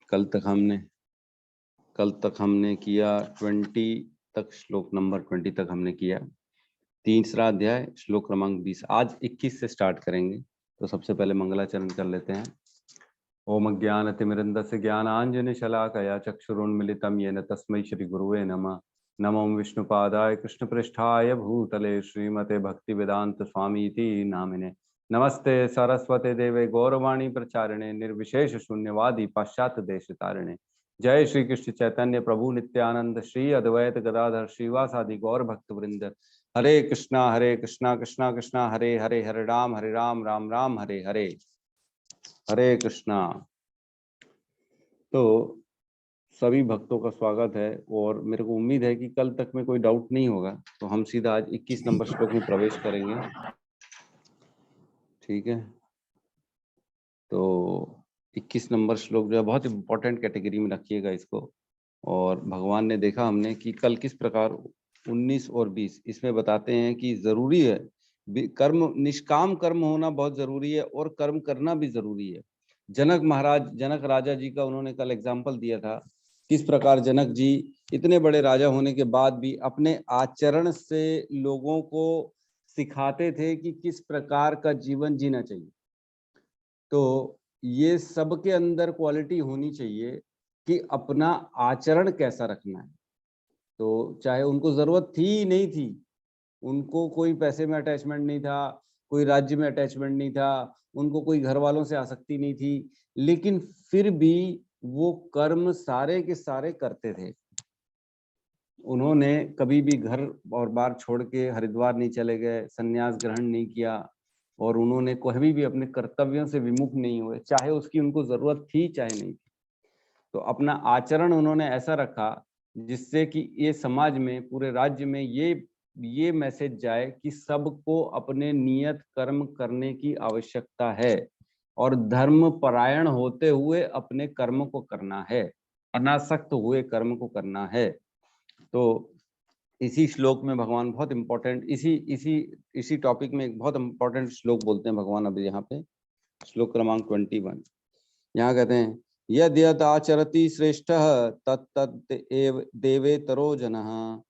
कल तक हमने किया 20 तक, श्लोक नंबर 20 तक हमने किया। तीसरा अध्याय श्लोक क्रमांक 20। आज 21 से स्टार्ट करेंगे। तो सबसे पहले मंगलाचरण कर लेते हैं। ओम ज्ञानतिमिरन्दस्य ज्ञानाञ्जनशलाकया चक्षुरुन्मिलितं येन तस्मै श्री गुरुवे नमः। नमो विष्णुपादाय कृष्णपृष्ठाय भूतले श्रीमते भक्तिवेदांत स्वामीति नामिने। नमस्ते सरस्वते देवे गौरवाणी प्रचारिणे निर्विशेष शून्यवादी पाश्चात्य देश तारिणे। जय श्री कृष्ण चैतन्य प्रभु नित्यानंद श्री अद्वैत गदाधर श्रीवासादि गौर भक्त वृंद। हरे कृष्णा कृष्णा कृष्णा हरे हरे, हरे राम राम राम हरे हरे। हरे कृष्णा। तो सभी भक्तों का स्वागत है और मेरे को उम्मीद है कि कल तक में कोई डाउट नहीं होगा। तो हम सीधा आज 21 नंबर श्लोक में प्रवेश करेंगे। ठीक है, तो 21 नंबर श्लोक जो है बहुत इंपॉर्टेंट कैटेगरी में रखिएगा इसको। और भगवान ने देखा हमने कि कल किस प्रकार 19 और 20 इसमें बताते हैं कि जरूरी है कर्म, निष्काम कर्म होना बहुत जरूरी है और कर्म करना भी जरूरी है। जनक राजा जी का उन्होंने कल एग्जाम्पल दिया था, किस प्रकार जनक जी इतने बड़े राजा होने के बाद भी अपने आचरण से लोगों को सिखाते थे कि किस प्रकार का जीवन जीना चाहिए। तो ये सबके अंदर क्वालिटी होनी चाहिए कि अपना आचरण कैसा रखना है। तो चाहे उनको जरूरत थी नहीं थी, उनको कोई पैसे में अटैचमेंट नहीं था, कोई राज्य में अटैचमेंट नहीं था, उनको कोई घर वालों से आसक्ति नहीं थी, लेकिन फिर भी वो कर्म सारे के सारे करते थे। उन्होंने कभी भी घर और बार छोड़ के हरिद्वार नहीं चले गए, संन्यास ग्रहण नहीं किया और उन्होंने कभी भी अपने कर्तव्यों से विमुख नहीं हुए, चाहे उसकी उनको जरूरत थी चाहे नहीं थी। तो अपना आचरण उन्होंने ऐसा रखा जिससे कि ये समाज में, पूरे राज्य में ये मैसेज जाए कि सबको अपने नियत कर्म करने की आवश्यकता है और धर्म परायण होते हुए अपने कर्म को करना है, अनासक्त हुए कर्म को करना है। तो इसी श्लोक में भगवान बहुत इंपॉर्टेंट, इसी टॉपिक में एक बहुत इंपॉर्टेंट श्लोक बोलते हैं भगवान अभी यहाँ पे, श्लोक क्रमांक 21। यहाँ कहते हैं, यद यद आचरति श्रेष्ठः तत्तत् एव देवेतरो जनः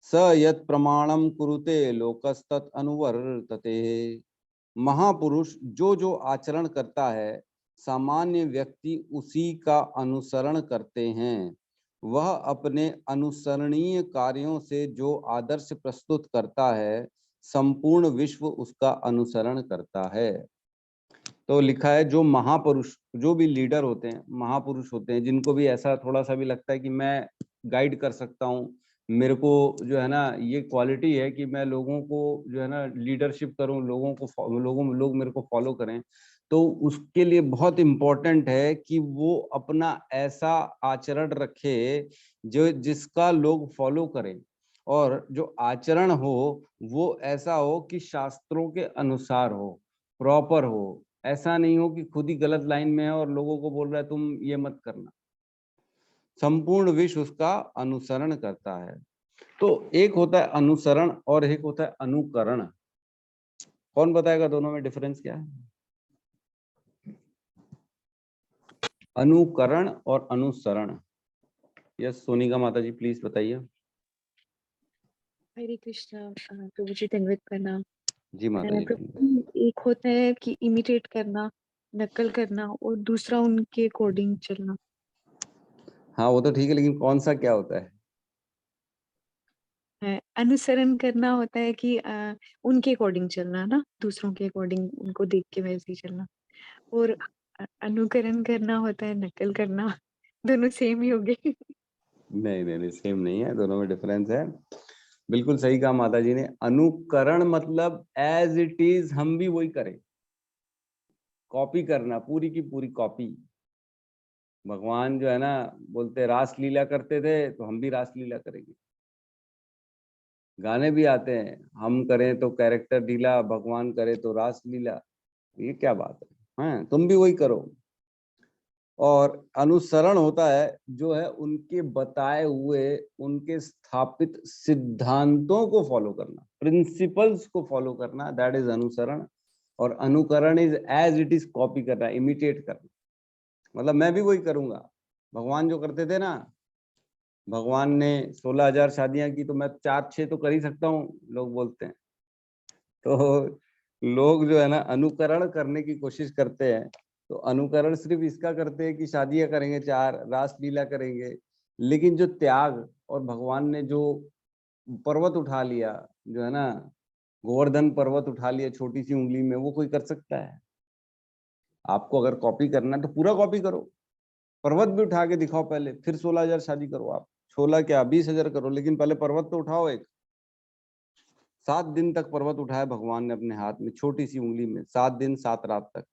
स यत् प्रमाणम कुरुते लोकस्तत् अनुवर्तते। महापुरुष जो आचरण करता है सामान्य व्यक्ति उसी का अनुसरण करते हैं। वह अपने अनुसरणीय कार्यों से जो आदर्श प्रस्तुत करता है संपूर्ण विश्व उसका अनुसरण करता है। तो लिखा है जो महापुरुष, जो भी लीडर होते हैं, महापुरुष होते हैं, जिनको भी ऐसा थोड़ा सा भी लगता है कि मैं गाइड कर सकता हूँ, मेरे को जो है ना ये क्वालिटी है कि मैं लोगों को जो है ना लीडरशिप करूं, लोग मेरे को फॉलो करें, तो उसके लिए बहुत इम्पोर्टेंट है कि वो अपना ऐसा आचरण रखे जो जिसका लोग फॉलो करें, और जो आचरण हो वो ऐसा हो कि शास्त्रों के अनुसार हो, प्रॉपर हो। ऐसा नहीं हो कि खुद ही गलत लाइन में है और लोगों को बोल रहा है तुम ये मत करना। संपूर्ण विश्व उसका अनुसरण करता है। तो एक होता है अनुसरण और एक होता है अनुकरण। कौन बताएगा दोनों में डिफरेंस क्या है? अनुकरण और अनुसरण। यस सोनिका माता जी प्लीज बताइए। हरे कृष्णा। प्रभु जी दंडवत प्रणाम। जी माता जी। प्रभु एक होता है कि इमिटेट करना, नकल करना, और दूसरा उनके अकॉर्डिंग चलना। हाँ वो तो ठीक है, लेकिन कौन सा क्या होता है? अनुसरण करना होता है कि उनके अकॉर्डिंग चलना ना, दूसरों के अकॉर्डिंग उनको देख के वैसे ही चलना। और अनुकरण करना होता है नकल करना। दोनों सेम ही हो गए। नहीं सेम नहीं है, दोनों में डिफरेंस है। बिल्कुल सही कहा माता जी ने। अनुकरण मतलब एज इट इज हम भी वही करें, कॉपी करना, पूरी की पूरी कॉपी। भगवान जो है ना बोलते रास लीला करते थे तो हम भी रास लीला करेंगे। गाने भी आते हैं, हम करें तो कैरेक्टर ढीला, भगवान करे तो रास लीला। ये क्या बात है? हाँ तुम भी वही करो। और अनुसरण होता है जो है उनके बताए हुए, उनके स्थापित सिद्धांतों को फॉलो करना, प्रिंसिपल्स को फॉलो करना, दैट इज अनुसरण। और अनुकरण is as it is copy करना, इमिटेट करना। मतलब मैं भी वही करूंगा, भगवान जो करते थे ना, भगवान ने 16,000 शादियां की तो मैं 4-6 तो कर ही सकता हूँ, लोग बोलते हैं। तो लोग जो है ना अनुकरण करने की कोशिश करते हैं। तो अनुकरण सिर्फ इसका करते हैं कि शादियां करेंगे 4, रासलीला करेंगे, लेकिन जो त्याग और भगवान ने जो पर्वत उठा लिया, जो है ना गोवर्धन पर्वत उठा लिया छोटी सी उंगली में, वो कोई कर सकता है? आपको अगर कॉपी करना है तो पूरा कॉपी करो, पर्वत भी उठा के दिखाओ पहले, फिर 16,000 शादी करो। आप 16 क्या 20,000 करो, लेकिन पहले पर्वत तो उठाओ एक। 7 दिन तक पर्वत उठाया भगवान ने अपने हाथ में, छोटी सी उंगली में, 7 दिन 7 रात तक।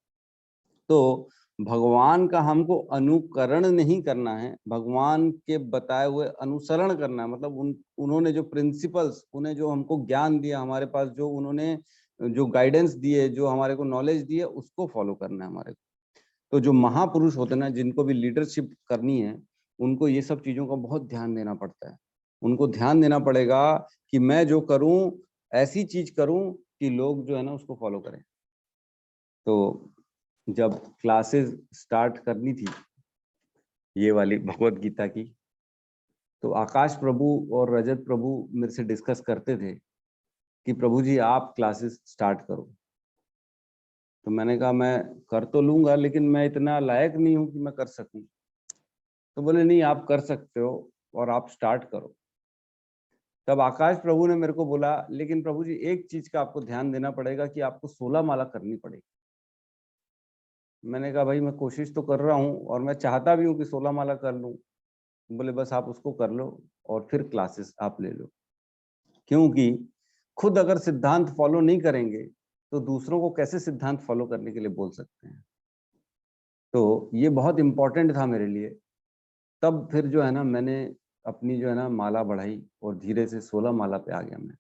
तो भगवान का हमको अनुकरण नहीं करना है, भगवान के बताए हुए अनुसरण करना है। मतलब उन्होंने जो प्रिंसिपल्स, उन्हें जो हमको ज्ञान दिया, हमारे पास जो उन्होंने जो गाइडेंस दिए, जो हमारे को नॉलेज दिए, उसको फॉलो करना है हमारे को। तो जो महापुरुष होते हैं ना, जिनको भी लीडरशिप करनी है, उनको ये सब चीजों का बहुत ध्यान देना पड़ता है। उनको ध्यान देना पड़ेगा कि मैं जो करूं ऐसी चीज करूं कि लोग जो है ना उसको फॉलो करें। तो जब क्लासेस स्टार्ट करनी थी ये वाली भगवत गीता की, तो आकाश प्रभु और रजत प्रभु मेरे से डिस्कस करते थे कि प्रभु जी आप क्लासेस स्टार्ट करो। तो मैंने कहा मैं कर तो लूंगा, लेकिन मैं इतना लायक नहीं हूं कि मैं कर सकूं। तो बोले नहीं आप कर सकते हो और आप स्टार्ट करो। तब आकाश प्रभु ने मेरे को बोला, लेकिन प्रभु जी एक चीज का आपको ध्यान देना पड़ेगा कि आपको 16 माला करनी पड़ेगी। मैंने कहा भाई मैं कोशिश तो कर रहा हूँ और मैं चाहता भी हूँ कि 16 माला कर लूँ। बोले बस आप उसको कर लो और फिर क्लासेस आप ले लो, क्योंकि खुद अगर सिद्धांत फॉलो नहीं करेंगे तो दूसरों को कैसे सिद्धांत फॉलो करने के लिए बोल सकते हैं। तो ये बहुत इंपॉर्टेंट था मेरे लिए। तब फिर जो है ना मैंने अपनी जो है ना माला बढ़ाई और धीरे से 16 माला पे आ गया मैं।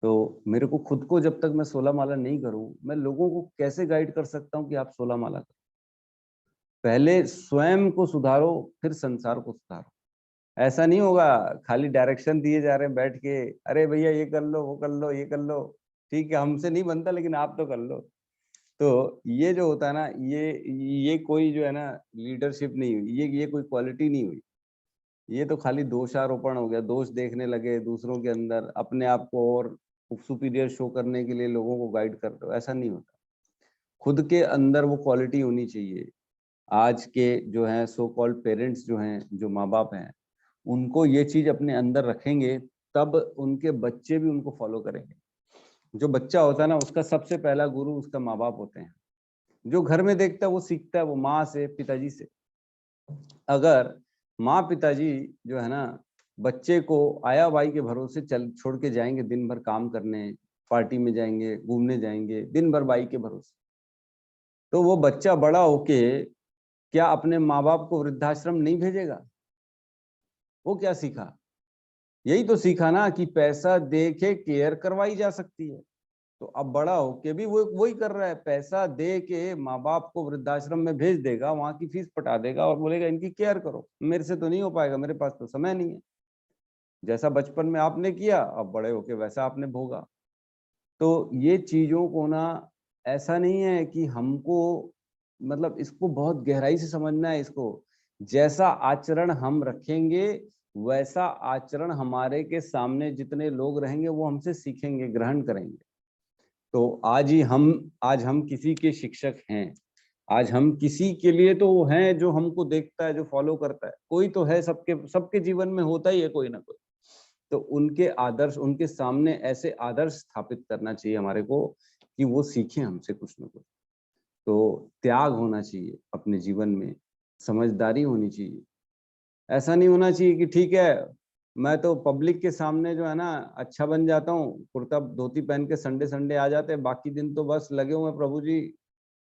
तो मेरे को खुद को जब तक मैं 16 माला नहीं करूं, मैं लोगों को कैसे गाइड कर सकता हूं कि आप 16 माला करो? पहले स्वयं को सुधारो, फिर संसार को सुधारो। ऐसा नहीं होगा खाली डायरेक्शन दिए जा रहे हैं बैठ के, अरे भैया ये कर लो, वो कर लो, ये कर लो, ठीक है हमसे नहीं बनता लेकिन आप तो कर लो। तो ये जो होता है ना, ये कोई जो है ना लीडरशिप नहीं हुई, ये कोई क्वालिटी नहीं हुई। ये तो खाली दोषारोपण हो गया, दोष देखने लगे दूसरों के अंदर, अपने आप को और सुपीरियर शो करने के लिए लोगों को गाइड कर रहे हो, ऐसा नहीं होता। खुद के अंदर वो क्वालिटी होनी चाहिए। आज के जो है सो कॉल्ड पेरेंट्स जो हैं, जो माँ बाप हैं, उनको ये चीज अपने अंदर रखेंगे तब उनके बच्चे भी उनको फॉलो करेंगे। जो बच्चा होता है ना उसका सबसे पहला गुरु उसका माँ बाप होते हैं। जो घर में देखता है वो सीखता है, वो माँ से, पिताजी से। अगर माँ पिताजी जो है ना बच्चे को आया भाई के भरोसे चल छोड़ के जाएंगे, दिन भर काम करने, पार्टी में जाएंगे, घूमने जाएंगे, दिन भर बाई के भरोसे, तो वो बच्चा बड़ा होके क्या अपने माँ बाप को वृद्धाश्रम नहीं भेजेगा? वो क्या सीखा? यही तो सीखा ना कि पैसा दे के केयर करवाई जा सकती है। तो अब बड़ा होके भी वो वही कर रहा है, पैसा दे के माँ बाप को वृद्धाश्रम में भेज देगा, वहां की फीस पटा देगा और बोलेगा इनकी केयर करो। मेरे से तो नहीं हो पाएगा, मेरे पास तो समय नहीं है। जैसा बचपन में आपने किया अब बड़े होके वैसा आपने भोगा। तो ये चीजों को ना, ऐसा नहीं है कि हमको, मतलब इसको बहुत गहराई से समझना है इसको। जैसा आचरण हम रखेंगे वैसा आचरण हमारे के सामने जितने लोग रहेंगे वो हमसे सीखेंगे, ग्रहण करेंगे। तो आज हम किसी के शिक्षक हैं, आज हम किसी के लिए तो हैं जो हमको देखता है, जो फॉलो करता है, कोई तो है, सबके सबके जीवन में होता ही है कोई ना कोई। तो उनके आदर्श, उनके सामने ऐसे आदर्श स्थापित करना चाहिए हमारे को कि वो सीखें हमसे कुछ ना कुछ। तो त्याग होना चाहिए अपने जीवन में, समझदारी होनी चाहिए। ऐसा नहीं होना चाहिए कि ठीक है मैं तो पब्लिक के सामने जो है ना अच्छा बन जाता हूँ, कुर्ता धोती पहन के संडे संडे आ जाते हैं, बाकी दिन तो बस लगे हुए प्रभु जी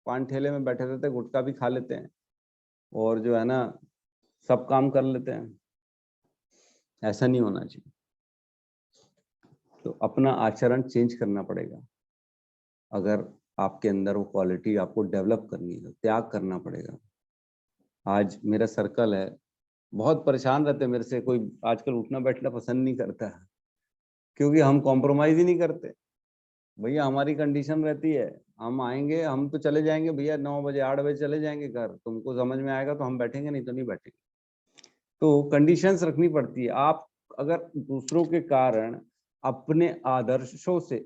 पान ठेले में बैठे रहते हैं, गुटखा भी खा लेते हैं और जो है ना सब काम कर लेते हैं। ऐसा नहीं होना चाहिए। तो अपना आचरण चेंज करना पड़ेगा। अगर आपके अंदर वो क्वालिटी आपको डेवलप करनी है, त्याग करना पड़ेगा। आज मेरा सर्कल है, बहुत परेशान रहते मेरे से, कोई आजकल उठना बैठना पसंद नहीं करता है, क्योंकि हम कॉम्प्रोमाइज ही नहीं करते। भैया हमारी कंडीशन रहती है हम आएंगे, हम तो चले जाएंगे भैया 9 बजे 8 बजे चले जाएंगे घर, तुमको समझ में आएगा तो हम बैठेंगे, नहीं तो नहीं बैठेंगे। तो कंडीशंस रखनी पड़ती है। आप अगर दूसरों के कारण अपने आदर्शों से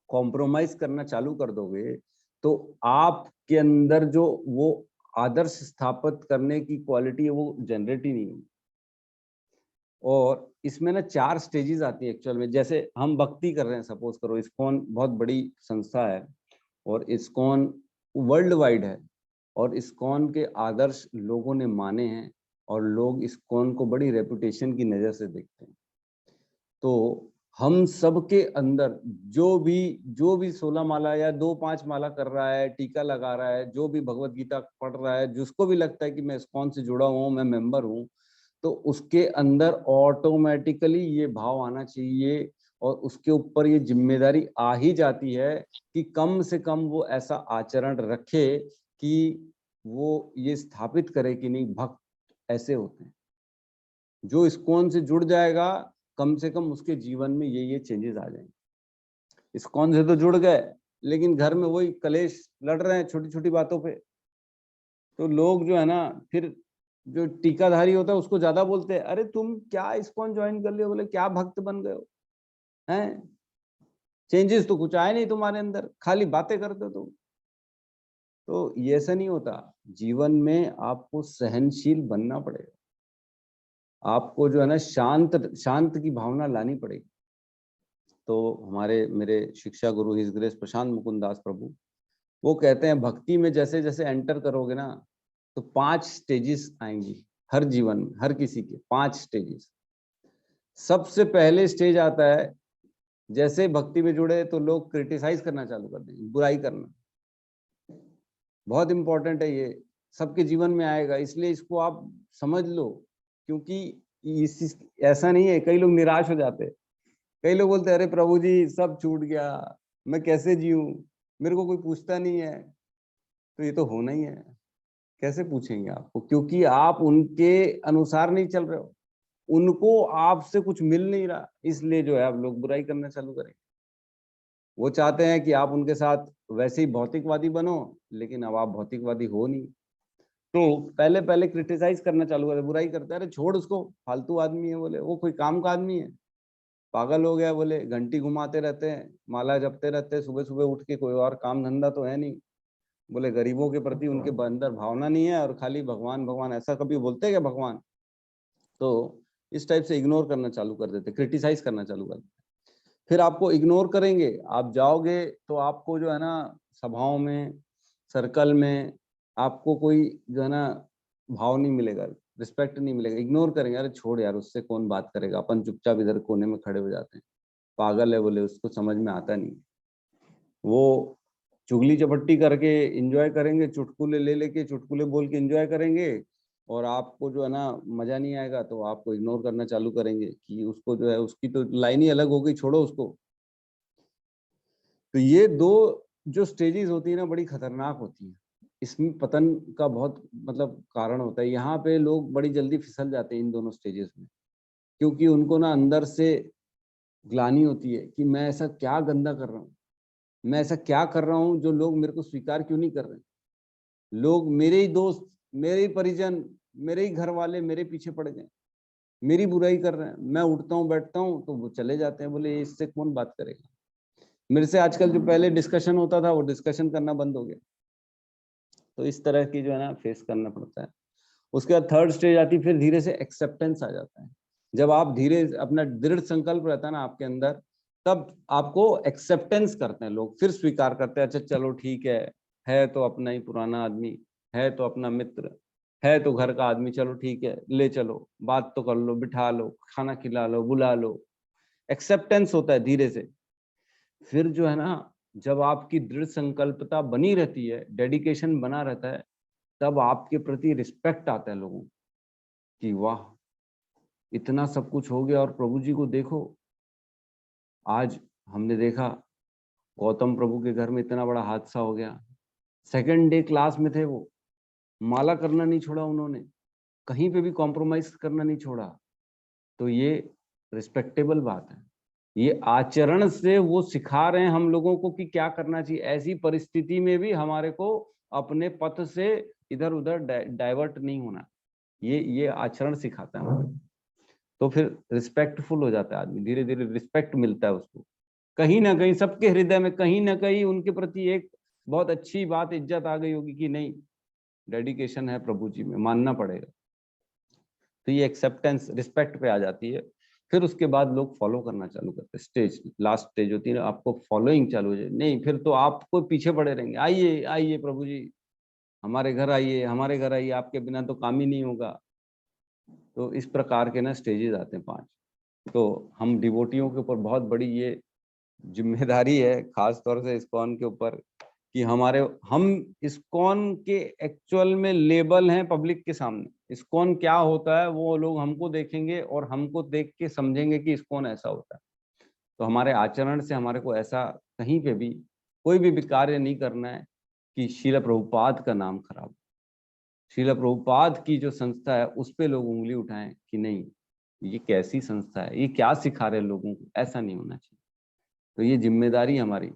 कॉम्प्रोमाइज करना चालू कर दोगे तो आपके अंदर जो वो आदर्श स्थापित करने की क्वालिटी है वो जनरेट ही नहीं होगी। और इसमें ना 4 स्टेजेस आती है एक्चुअल में। जैसे हम भक्ति कर रहे हैं, सपोज करो इस्कॉन बहुत बड़ी संस्था है और इस्कॉन वर्ल्ड वाइड है और इस्कॉन के आदर्श लोगों ने माने हैं और लोग इस्कॉन को बड़ी रेपुटेशन की नजर से देखते हैं। तो हम सबके अंदर जो भी 16 माला या 2-5 माला कर रहा है, टीका लगा रहा है, जो भी भगवत गीता पढ़ रहा है, जिसको भी लगता है कि मैं इस्कॉन से जुड़ा हुआ हूँ, मैं मेंबर हूँ, तो उसके अंदर ऑटोमेटिकली ये भाव आना चाहिए और उसके ऊपर ये जिम्मेदारी आ ही जाती है कि कम से कम वो ऐसा आचरण रखे कि वो ये स्थापित करे कि नहीं, भक्त ऐसे होते हैं। जो इस्कॉन से जुड़ जाएगा कम से कम उसके जीवन में ये चेंजेस आ जाएंगे। इस्कॉन से तो जुड़ गए लेकिन घर में वही कलेश लड़ रहे हैं छोटी छोटी बातों पे, तो लोग जो है ना फिर जो टीकाधारी होता है उसको ज्यादा बोलते हैं, अरे तुम क्या इस्कॉन ज्वाइन कर लियो, बोले क्या भक्त बन गए हो, हैं चेंजेस तो कुछ आए नहीं तुम्हारे अंदर, खाली बातें करते हो तुम। तो ये ऐसा नहीं होता, जीवन में आपको सहनशील बनना पड़ेगा, आपको जो है ना शांत शांत की भावना लानी पड़ेगी। तो हमारे मेरे शिक्षा गुरु हिज ग्रेस प्रशांत मुकुंद दास प्रभु वो कहते हैं भक्ति में जैसे जैसे एंटर करोगे ना तो 5 स्टेजेस आएंगी हर जीवन में, हर किसी के 5 स्टेजेस। सबसे पहले स्टेज आता है जैसे भक्ति में जुड़े तो लोग क्रिटिसाइज करना चालू कर देंगे, बुराई करना। बहुत इंपॉर्टेंट है ये, सबके जीवन में आएगा, इसलिए इसको आप समझ लो। क्योंकि इस ऐसा नहीं है, कई लोग निराश हो जाते हैं, कई लोग बोलते हैं अरे प्रभु जी सब छूट गया, मैं कैसे जीऊं, मेरे को कोई पूछता नहीं है। तो ये तो होना ही है, कैसे पूछेंगे आपको, क्योंकि आप उनके अनुसार नहीं चल रहे हो, उनको आपसे कुछ मिल नहीं रहा, इसलिए जो है आप लोग बुराई करना चालू करेंगे। वो चाहते हैं कि आप उनके साथ वैसे ही भौतिकवादी बनो, लेकिन अब आप भौतिकवादी हो नहीं। तो पहले पहले क्रिटिसाइज करना चालू करते, बुराई करते हैं, अरे छोड़ उसको, फालतू आदमी है, बोले वो कोई काम का आदमी है, पागल हो गया, बोले घंटी घुमाते रहते हैं, माला जपते रहते हैं, सुबह सुबह उठ के कोई और काम धंधा तो है नहीं, बोले गरीबों के प्रति उनके अंदर भावना नहीं है और खाली भगवान भगवान, ऐसा कभी बोलते हैं क्या भगवान। तो इस टाइप से इग्नोर करना चालू कर देते, क्रिटिसाइज करना चालू कर देते। फिर आपको इग्नोर करेंगे, आप जाओगे तो आपको जो है ना सभाओं में, सर्कल में आपको कोई जो है ना भाव नहीं मिलेगा, रिस्पेक्ट नहीं मिलेगा, इग्नोर करेंगे, अरे छोड़ यार उससे कौन बात करेगा, अपन चुपचाप इधर कोने में खड़े हो जाते हैं, पागल है, बोले उसको समझ में आता नहीं। वो चुगली चपट्टी करके एंजॉय करेंगे, चुटकुले ले लेके चुटकुले बोल के एंजॉय करेंगे और आपको जो है ना मजा नहीं आएगा तो आपको इग्नोर करना चालू करेंगे कि उसको जो है उसकी तो लाइन ही अलग हो गई, छोड़ो उसको। तो ये 2 जो स्टेजेस होती है ना बड़ी खतरनाक होती है, इसमें पतन का बहुत मतलब कारण होता है। यहाँ पे लोग बड़ी जल्दी फिसल जाते हैं इन दोनों स्टेजेस में, क्योंकि उनको ना अंदर से ग्लानि होती है कि मैं ऐसा क्या गंदा कर रहा हूँ, मैं ऐसा क्या कर रहा हूँ जो लोग मेरे को स्वीकार क्यों नहीं कर रहे। लोग मेरे ही दोस्त, मेरे ही परिजन, मेरे ही घर वाले मेरे पीछे पड़ गए, मेरी बुराई कर रहे हैं, मैं उठता हूँ बैठता हूँ तो वो चले जाते हैं, बोले इससे कौन बात करेगा। मेरे से आजकल जो पहले डिस्कशन होता था वो डिस्कशन करना बंद हो गया। तो इस तरह की जो है ना फेस करना पड़ता है। उसके बाद थर्ड स्टेज आती है, फिर धीरे से एक्सेप्टेंस आ जाता है। जब आप धीरे अपना दृढ़ संकल्प रहता है ना आपके अंदर, तब आपको एक्सेप्टेंस करते हैं लोग, फिर स्वीकार करते हैं, अच्छा चलो ठीक है तो अपना ही पुराना आदमी, है तो अपना मित्र, है तो घर का आदमी, चलो ठीक है ले चलो, बात तो कर लो, बिठा लो, खाना खिला लो, बुला लो। एक्सेप्टेंस होता है धीरे से। फिर जो है ना जब आपकी दृढ़ संकल्पता बनी रहती है, डेडिकेशन बना रहता है, तब आपके प्रति रिस्पेक्ट आता है लोगों की, वाह इतना सब कुछ हो गया और प्रभु जी को देखो। आज हमने देखा गौतम प्रभु के घर में इतना बड़ा हादसा हो गया, सेकंड डे क्लास में थे वो, माला करना नहीं छोड़ा उन्होंने, कहीं पे भी कॉम्प्रोमाइज करना नहीं छोड़ा। तो ये रिस्पेक्टेबल बात है। ये आचरण से वो सिखा रहे हैं हम लोगों को कि क्या करना चाहिए। ऐसी परिस्थिति में भी हमारे को अपने पथ से इधर उधर डाइवर्ट नहीं होना। ये आचरण सिखाता है। तो फिर रिस्पेक्टफुल हो जाता है आदमी, धीरे धीरे रिस्पेक्ट मिलता है उसको। कहीं ना कहीं सबके हृदय में कहीं ना कहीं उनके प्रति एक बहुत अच्छी बात, इज्जत आ गई होगी कि नहीं, डेडिकेशन है प्रभु जी में, मानना पड़ेगा। तो ये एक्सेप्टेंस, रिस्पेक्ट पे आ जाती है। फिर उसके बाद लोग फॉलो करना चालू करते हैं। स्टेज, लास्ट स्टेज होती है, आपको फॉलोइंग चालू हो जाए। नहीं, फिर तो आपको पीछे पड़े रहेंगे, आइए आइए प्रभु जी, हमारे घर आइए, हमारे घर आइए, आपके बिना तो काम ही नहीं होगा। तो इस प्रकार के ना स्टेजेस आते हैं 5। तो हम डिवोटियों के ऊपर बहुत बड़ी ये जिम्मेदारी है, खास तौर से इस्कॉन के ऊपर, कि हम इस्कॉन के एक्चुअल में लेबल हैं पब्लिक के सामने। इस्कॉन क्या होता है वो लोग हमको देखेंगे और हमको देख के समझेंगे कि इस्कॉन ऐसा होता है। तो हमारे आचरण से हमारे को ऐसा कहीं पे भी कोई भी कार्य नहीं करना है कि शीला प्रभुपाद का नाम खराब, शीला प्रभुपाद की जो संस्था है उस पे लोग उंगली उठाएं कि नहीं ये कैसी संस्था है, ये क्या सिखा रहे हैं लोगों को, ऐसा नहीं होना चाहिए। तो ये जिम्मेदारी हमारी,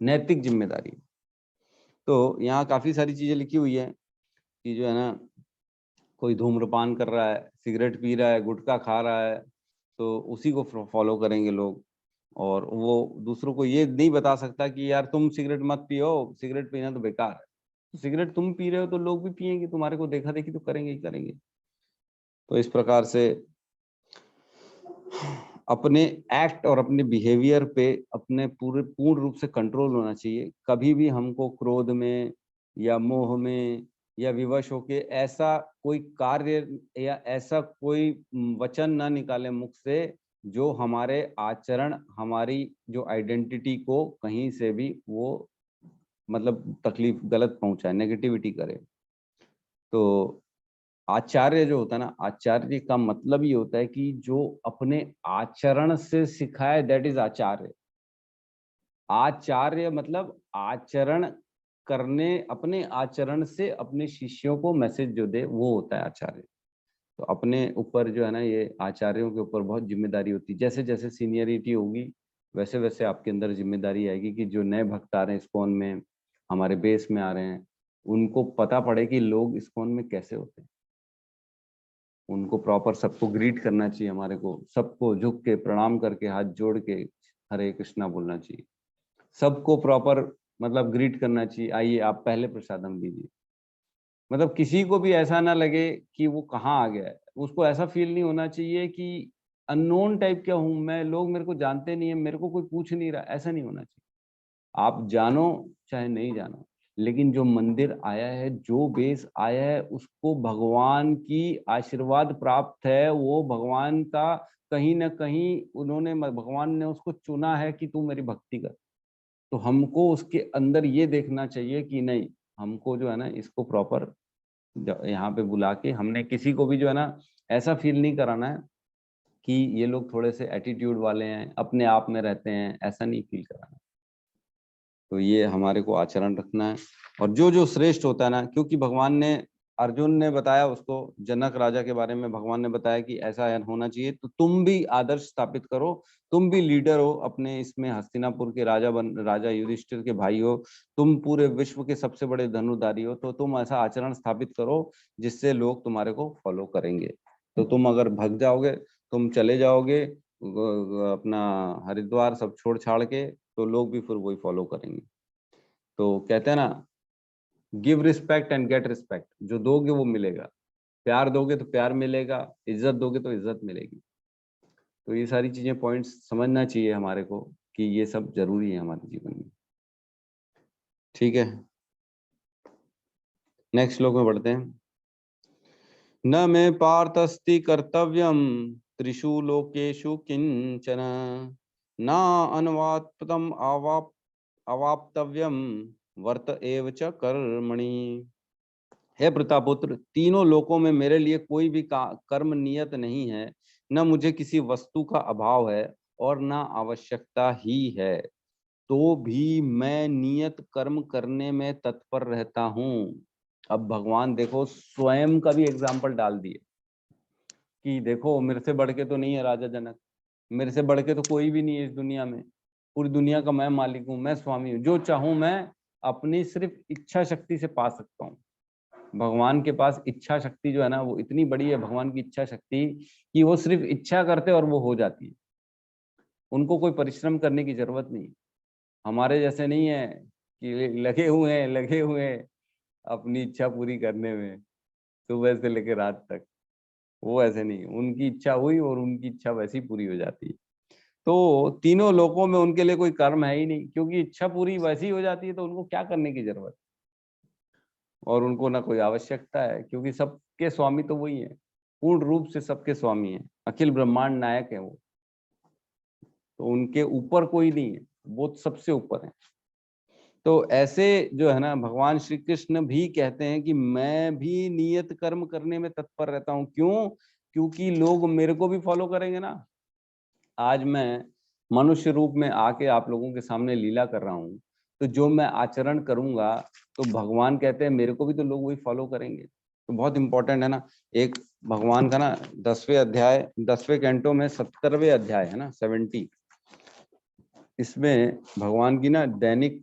नैतिक जिम्मेदारी। तो यहाँ काफी सारी चीजें लिखी हुई है कि जो है ना, कोई धूम्रपान कर रहा है, सिगरेट पी रहा है, गुटखा खा रहा है, तो उसी को फॉलो करेंगे लोग। और वो दूसरों को ये नहीं बता सकता कि यार तुम सिगरेट मत पियो, सिगरेट पीना तो बेकार है। तो सिगरेट तुम पी रहे हो तो लोग भी पियेंगे, तुम्हारे को देखा देखी तो करेंगे ही करेंगे। तो इस प्रकार से अपने एक्ट और अपने बिहेवियर पे अपने पूर्ण रूप से कंट्रोल होना चाहिए। कभी भी हमको क्रोध में या मोह में या विवश होके ऐसा कोई कार्य या ऐसा कोई वचन ना निकाले मुख से जो हमारे आचरण, हमारी जो आइडेंटिटी को कहीं से भी वो मतलब तकलीफ, गलत पहुंचाए, नेगेटिविटी करे। तो आचार्य जो होता है ना, आचार्य का मतलब ये होता है कि जो अपने आचरण से सिखाए, दैट इज आचार्य। आचार्य मतलब आचरण करने, अपने आचरण से अपने शिष्यों को मैसेज जो दे, वो होता है आचार्य। तो अपने ऊपर जो है ना, ये आचार्यों के ऊपर बहुत जिम्मेदारी होती है। जैसे जैसे सीनियरिटी होगी वैसे वैसे आपके अंदर जिम्मेदारी आएगी कि जो नए भक्त आ रहे हैं इस्कॉन में, हमारे बेस में आ रहे हैं, उनको पता पड़े कि लोग इस्कॉन में कैसे होते हैं। उनको प्रॉपर सबको ग्रीट करना चाहिए, हमारे को सबको झुक के प्रणाम करके हाथ जोड़ के हरे कृष्णा बोलना चाहिए। सबको प्रॉपर मतलब ग्रीट करना चाहिए, आइए आप पहले प्रसादम दीजिए। मतलब किसी को भी ऐसा ना लगे कि वो कहाँ आ गया है, उसको ऐसा फील नहीं होना चाहिए कि अननोन टाइप क्या हूं मैं, लोग मेरे को जानते नहीं है, मेरे को कोई पूछ नहीं रहा, ऐसा नहीं होना चाहिए। आप जानो चाहे नहीं जानो, लेकिन जो मंदिर आया है, जो बेस आया है, उसको भगवान की आशीर्वाद प्राप्त है। वो भगवान का कहीं ना कहीं उन्होंने, भगवान ने उसको चुना है कि तू मेरी भक्ति कर। तो हमको उसके अंदर ये देखना चाहिए कि नहीं, हमको जो है ना इसको प्रॉपर यहाँ पे बुला के, हमने किसी को भी जो है ना ऐसा फील नहीं कराना है कि ये लोग थोड़े से एटीट्यूड वाले हैं, अपने आप में रहते हैं, ऐसा नहीं फील कराना। तो ये हमारे को आचरण रखना है। और जो जो श्रेष्ठ होता है ना, क्योंकि भगवान ने, अर्जुन ने बताया उसको, जनक राजा के बारे में भगवान ने बताया कि ऐसा होना चाहिए, तो तुम भी आदर्श स्थापित करो, तुम भी लीडर हो अपने इसमें, हस्तिनापुर के राजा युधिष्ठिर के भाई हो, तुम पूरे विश्व के सबसे बड़े धनुर्धारी हो, तो तुम ऐसा आचरण स्थापित करो जिससे लोग तुम्हारे को फॉलो करेंगे। तो तुम अगर भग जाओगे, तुम चले जाओगे अपना हरिद्वार सब छोड़ छाड़ के, तो लोग भी फिर वही फॉलो करेंगे। तो कहते हैं ना, give respect and get respect, जो दोगे वो मिलेगा। प्यार दोगे तो प्यार मिलेगा, इज्जत दोगे तो इज्जत मिलेगी। तो ये सारी चीजें, पॉइंट्स समझना चाहिए हमारे को कि ये सब जरूरी है हमारे जीवन में। ठीक है, नेक्स्ट श्लोक में बढ़ते हैं। न मे पार्थस्ति कर्तव्यम त्रिषु लोकेषु किंचन, न अन्वात्तम अवाप्तव्यम वर्त एव च कर्मणि। हे प्रतापुत्र, तीनों लोकों में मेरे लिए कोई भी कर्म नियत नहीं है, न मुझे किसी वस्तु का अभाव है और न आवश्यकता ही है, तो भी मैं नियत कर्म करने में तत्पर रहता हूँ। अब भगवान देखो स्वयं का भी एग्जाम्पल डाल दिए कि देखो मेरे से बढ़ के तो नहीं है राजा जनक, मेरे से बढ़ के तो कोई भी नहीं है इस दुनिया में, पूरी दुनिया का मैं मालिक हूँ, मैं स्वामी हूँ, जो चाहूं मैं अपनी सिर्फ इच्छा शक्ति से पा सकता हूँ। भगवान के पास इच्छा शक्ति जो है ना वो इतनी बड़ी है, भगवान की इच्छा शक्ति, कि वो सिर्फ इच्छा करते और वो हो जाती है। उनको कोई परिश्रम करने की जरूरत नहीं। हमारे जैसे नहीं है कि लगे हुए हैं अपनी इच्छा पूरी करने में सुबह से लेकर रात तक। वो ऐसे नहीं, उनकी इच्छा हुई और उनकी इच्छा वैसी पूरी हो जाती है। तो तीनों लोकों में उनके लिए कोई कर्म है ही नहीं, क्योंकि इच्छा पूरी वैसी हो जाती है, तो उनको क्या करने की जरूरत, और उनको ना कोई आवश्यकता है, क्योंकि सबके स्वामी तो वही है, पूर्ण रूप से सबके स्वामी है, अखिल ब्रह्मांड नायक है वो। तो उनके ऊपर कोई नहीं है, वो तो सबसे ऊपर है। तो ऐसे जो है ना भगवान श्री कृष्ण भी कहते हैं कि मैं भी नियत कर्म करने में तत्पर रहता हूँ। क्यों? क्योंकि लोग मेरे को भी फॉलो करेंगे ना। आज मैं मनुष्य रूप में आके आप लोगों के सामने लीला कर रहा हूँ, तो जो मैं आचरण करूंगा तो भगवान कहते हैं मेरे को भी तो लोग वही फॉलो करेंगे। तो बहुत इंपॉर्टेंट है ना। एक भगवान का ना 10वें अध्याय, 10वें कैंटो में 70वें अध्याय है ना, 70, इसमें भगवान की ना दैनिक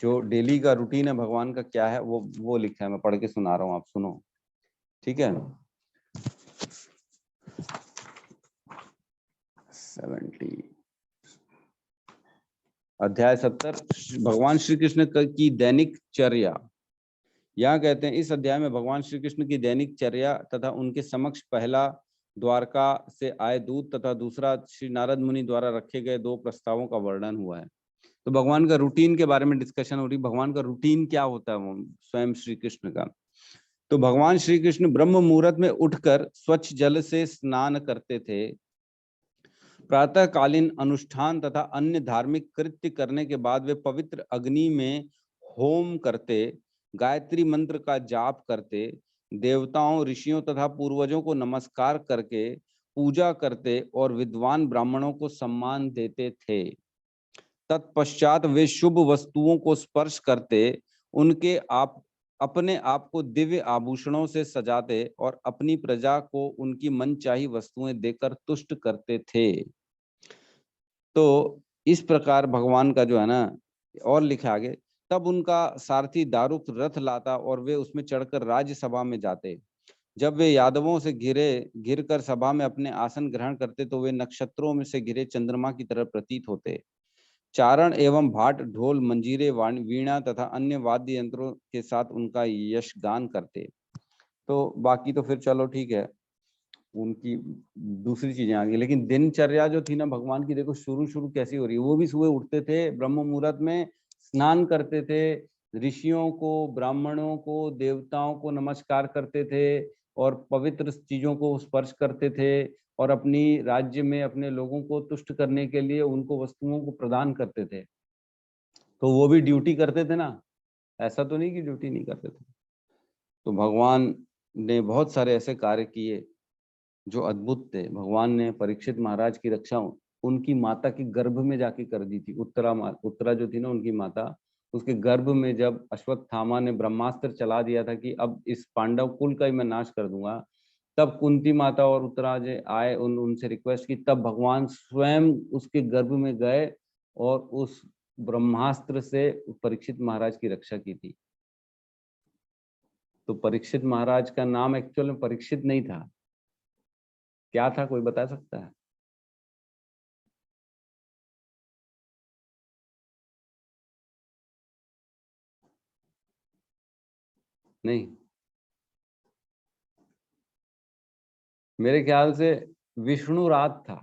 जो डेली का रूटीन है भगवान का क्या है वो लिखा है। मैं पढ़ के सुना रहा हूँ, आप सुनो, ठीक है। 70 अध्याय 70 भगवान श्री कृष्ण की दैनिक चर्या। यहाँ कहते हैं इस अध्याय में भगवान श्री कृष्ण की दैनिक चर्या तथा उनके समक्ष पहला द्वारका से आए दूत तथा दूसरा श्री नारद मुनि द्वारा रखे गए 2 प्रस्तावों का वर्णन हुआ है। तो भगवान का रूटीन के बारे में डिस्कशन हो रही। भगवान का रूटीन क्या होता है वो स्वयं श्री कृष्ण का। तो भगवान श्री कृष्ण ब्रह्म मुहूर्त में उठकर स्वच्छ जल से स्नान करते थे। प्रातःकालीन अनुष्ठान तथा अन्य धार्मिक कृत्य करने के बाद वे पवित्र अग्नि में होम करते, गायत्री मंत्र का जाप करते, देवताओं ऋषियों तथा पूर्वजों को नमस्कार करके पूजा करते और विद्वान ब्राह्मणों को सम्मान देते थे। तत्पश्चात वे शुभ वस्तुओं को स्पर्श करते, उनके आप अपने आप को दिव्य आभूषणों से सजाते और अपनी प्रजा को उनकी मनचाही वस्तुएं देकर तुष्ट करते थे। तो इस प्रकार भगवान का जो है ना, और लिखा आगे, तब उनका सारथी दारुक रथ लाता और वे उसमें चढ़कर राज्यसभा में जाते। जब वे यादवों से घिर कर सभा में अपने आसन ग्रहण करते तो वे नक्षत्रों में से घिरे चंद्रमा की तरह प्रतीत होते। चारण एवं भाट, ढोल, मंजीरे, वीणा तथा अन्य वाद्य यंत्रों के साथ उनका यशगान करते। तो बाकी तो फिर चलो ठीक है, उनकी दूसरी चीजें आ गई, लेकिन दिनचर्या जो थी ना भगवान की, देखो शुरू शुरू कैसी हो रही है। वो भी सुबह उठते थे, ब्रह्म मुहूर्त में स्नान करते थे, ऋषियों को, ब्राह्मणों को, देवताओं को नमस्कार करते थे और पवित्र चीजों को स्पर्श करते थे, और अपनी राज्य में अपने लोगों को तुष्ट करने के लिए उनको वस्तुओं को प्रदान करते थे। तो वो भी ड्यूटी करते थे ना, ऐसा तो नहीं कि ड्यूटी नहीं करते थे। तो भगवान ने बहुत सारे ऐसे कार्य किए जो अद्भुत थे। भगवान ने परीक्षित महाराज की रक्षा उनकी माता के गर्भ में जाके कर दी थी। उत्तरा जो थी ना उनकी माता, उसके गर्भ में जब अश्वत्थामा ने ब्रह्मास्त्र चला दिया था कि अब इस पांडव कुल का ही मैं नाश कर दूंगा, तब कुंती माता और उत्तराज आए, उनसे रिक्वेस्ट की, तब भगवान स्वयं उसके गर्भ में गए और उस ब्रह्मास्त्र से परीक्षित महाराज की रक्षा की थी। तो परीक्षित महाराज का नाम एक्चुअल में परीक्षित नहीं था, क्या था, कोई बता सकता है? नहीं, मेरे ख्याल से विष्णु रात था,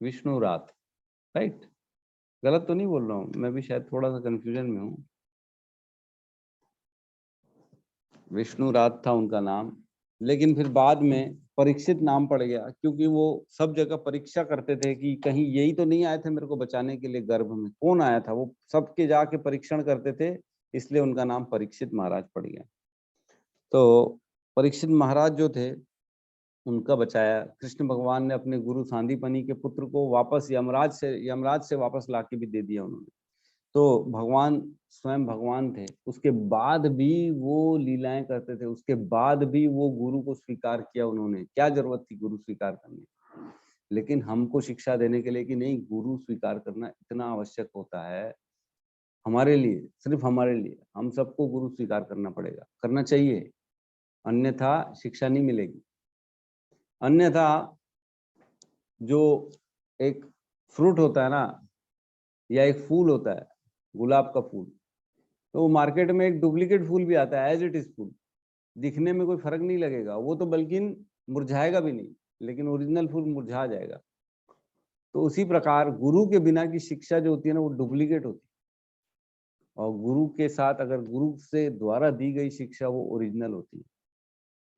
विष्णु रात, राइट? गलत तो नहीं बोल रहा हूँ मैं भी, शायद थोड़ा सा कंफ्यूजन में हूँ। विष्णु रात था उनका नाम, लेकिन फिर बाद में परीक्षित नाम पड़ गया, क्योंकि वो सब जगह परीक्षा करते थे कि कहीं यही तो नहीं आए थे मेरे को बचाने के लिए, गर्भ में कौन आया था, वो सबके जाके परीक्षण करते थे, इसलिए उनका नाम परीक्षित महाराज पड़ गया। तो परीक्षित महाराज जो थे उनका बचाया कृष्ण भगवान ने। अपने गुरु सांदीपनी के पुत्र को वापस यमराज से वापस लाके भी दे दिया उन्होंने। तो भगवान स्वयं भगवान थे, उसके बाद भी वो लीलाएं करते थे, उसके बाद भी वो गुरु को स्वीकार किया उन्होंने। क्या जरूरत थी गुरु स्वीकार करने की? लेकिन हमको शिक्षा देने के लिए कि नहीं, गुरु स्वीकार करना इतना आवश्यक होता है हमारे लिए, सिर्फ हमारे लिए। हम सबको गुरु स्वीकार करना पड़ेगा, करना चाहिए, अन्यथा शिक्षा नहीं मिलेगी। अन्यथा जो एक फ्रूट होता है ना, या एक फूल होता है, गुलाब का फूल, तो मार्केट में एक डुप्लीकेट फूल भी आता है, एज इट इज फूल, दिखने में कोई फर्क नहीं लगेगा, वो तो बल्कि मुरझाएगा भी नहीं, लेकिन ओरिजिनल फूल मुरझा जाएगा। तो उसी प्रकार गुरु के बिना की शिक्षा जो होती है ना, वो डुप्लीकेट होती है, और गुरु के साथ अगर गुरु से द्वारा दी गई शिक्षा वो ओरिजिनल होती है।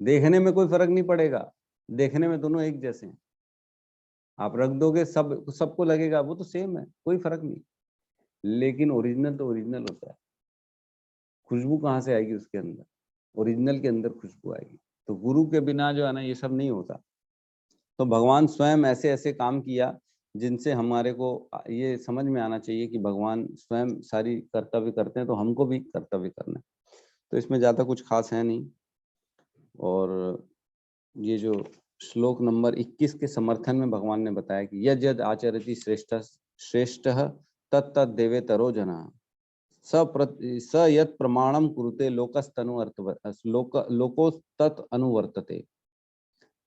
देखने में कोई फर्क नहीं पड़ेगा, देखने में दोनों एक जैसे हैं, आप रख दोगे सबको लगेगा वो तो सेम है, कोई फर्क नहीं, लेकिन ओरिजिनल तो ओरिजिनल होता है। खुशबू कहाँ से आएगी उसके अंदर? ओरिजिनल के अंदर खुशबू आएगी। तो गुरु के बिना जो है ना, ये सब नहीं होता। तो भगवान स्वयं ऐसे ऐसे काम किया जिनसे हमारे को ये समझ में आना चाहिए कि भगवान स्वयं सारी कर्तव्य करते हैं, तो हमको भी कर्तव्य करना है। तो इसमें ज़्यादा कुछ खास है नहीं। और ये जो श्लोक नंबर 21 के समर्थन में भगवान ने बताया कि यद यद आचरति श्रेष्ठ तत् देवेतरो जना स यत् प्रमाणम कुरुते लोको तत् अनुवर्तते।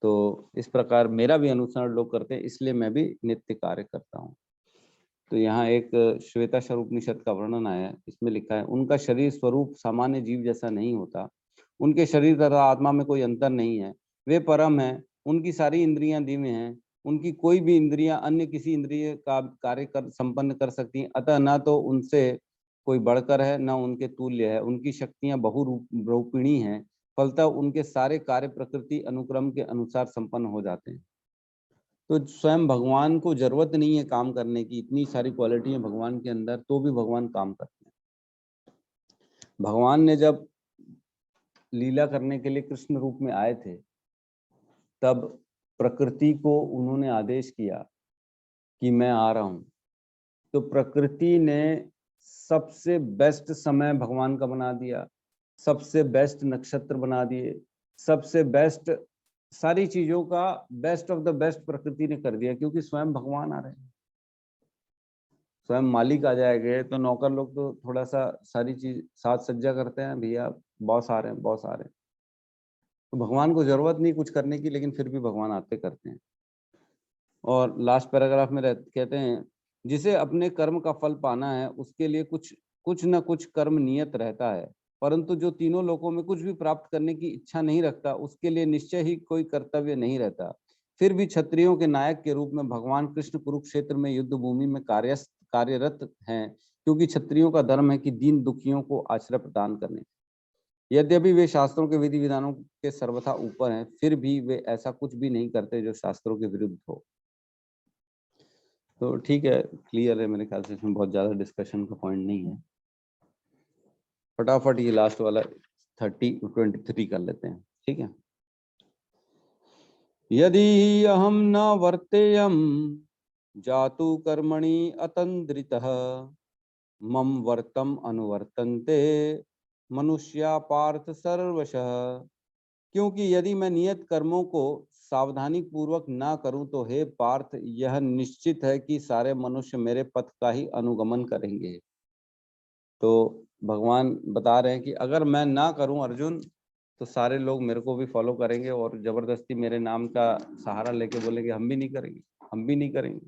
तो इस प्रकार मेरा भी अनुसरण लोग करते हैं, इसलिए मैं भी नित्य कार्य करता हूँ। तो यहाँ एक श्वेताश्वर उपनिषद का वर्णन आया है, इसमें लिखा है, उनका शरीर स्वरूप सामान्य जीव जैसा नहीं होता, उनके शरीर तथा आत्मा में कोई अंतर नहीं है, वे परम है, उनकी सारी इंद्रियां दिव्य हैं, उनकी कोई भी इंद्रियां अन्य किसी इंद्रिय का कार्य कर संपन्न कर सकती हैं, अतः न तो उनसे कोई बढ़कर है न उनके तुल्य है, उनकी शक्तियां बहुरूपिणी हैं, फलतः उनके सारे कार्य प्रकृति अनुक्रम के अनुसार संपन्न हो जाते हैं। तो स्वयं भगवान को जरूरत नहीं है काम करने की, इतनी सारी क्वालिटी है भगवान के अंदर, तो भी भगवान काम करते हैं। भगवान ने जब लीला करने के लिए कृष्ण रूप में आए थे, तब प्रकृति को उन्होंने आदेश किया कि मैं आ रहा हूं। तो प्रकृति ने सबसे बेस्ट समय भगवान का बना दिया, सबसे बेस्ट नक्षत्र बना दिए, सबसे बेस्ट सारी चीजों का बेस्ट ऑफ द बेस्ट प्रकृति ने कर दिया, क्योंकि स्वयं भगवान आ रहे हैं, स्वयं मालिक आ जाएंगे। तो नौकर लोग तो थोड़ा सा सारी चीज साज सज्जा करते हैं, भैया बॉस आ रहे हैं, बॉस आ रहे हैं। तो भगवान को जरूरत नहीं कुछ करने की, लेकिन फिर भी भगवान आते करते हैं। और लास्ट पैराग्राफ में कहते हैं, जिसे अपने कर्म का फल पाना है उसके लिए कुछ कुछ न कुछ कर्म नियत रहता है, परंतु जो तीनों लोकों में कुछ भी प्राप्त करने की इच्छा नहीं रखता, उसके लिए निश्चय ही कोई कर्तव्य नहीं रहता। फिर भी क्षत्रियों के नायक के रूप में भगवान कृष्ण कुरुक्षेत्र में युद्ध भूमि में कार्यरत हैं, क्योंकि क्षत्रियों का धर्म है कि दीन दुखियों को आश्रय प्रदान करने। यद्यपि वे शास्त्रों के विधि विधानों के सर्वथा ऊपर हैं, फिर भी वे ऐसा कुछ भी नहीं करते जो शास्त्रों के विरुद्ध हो। तो ठीक है, क्लियर है मेरे ख्याल से, इसमें बहुत ज्यादा डिस्कशन का पॉइंट नहीं है। फटाफट ये लास्ट वाला 23 कर लेते हैं, ठीक है। यदि अहम न वर्तेयम जातु कर्मणि अतंद्रितः मम वर्तम अनुवर्तन्ते मनुष्या पार्थ सर्वशः। क्योंकि यदि मैं नियत कर्मों को सावधानी पूर्वक ना करूं तो हे पार्थ, यह निश्चित है कि सारे मनुष्य मेरे पथ का ही अनुगमन करेंगे। तो भगवान बता रहे हैं कि अगर मैं ना करूं अर्जुन, तो सारे लोग मेरे को भी फॉलो करेंगे और जबरदस्ती मेरे नाम का सहारा लेके बोलेंगे हम भी नहीं करेंगे, हम भी नहीं करेंगे।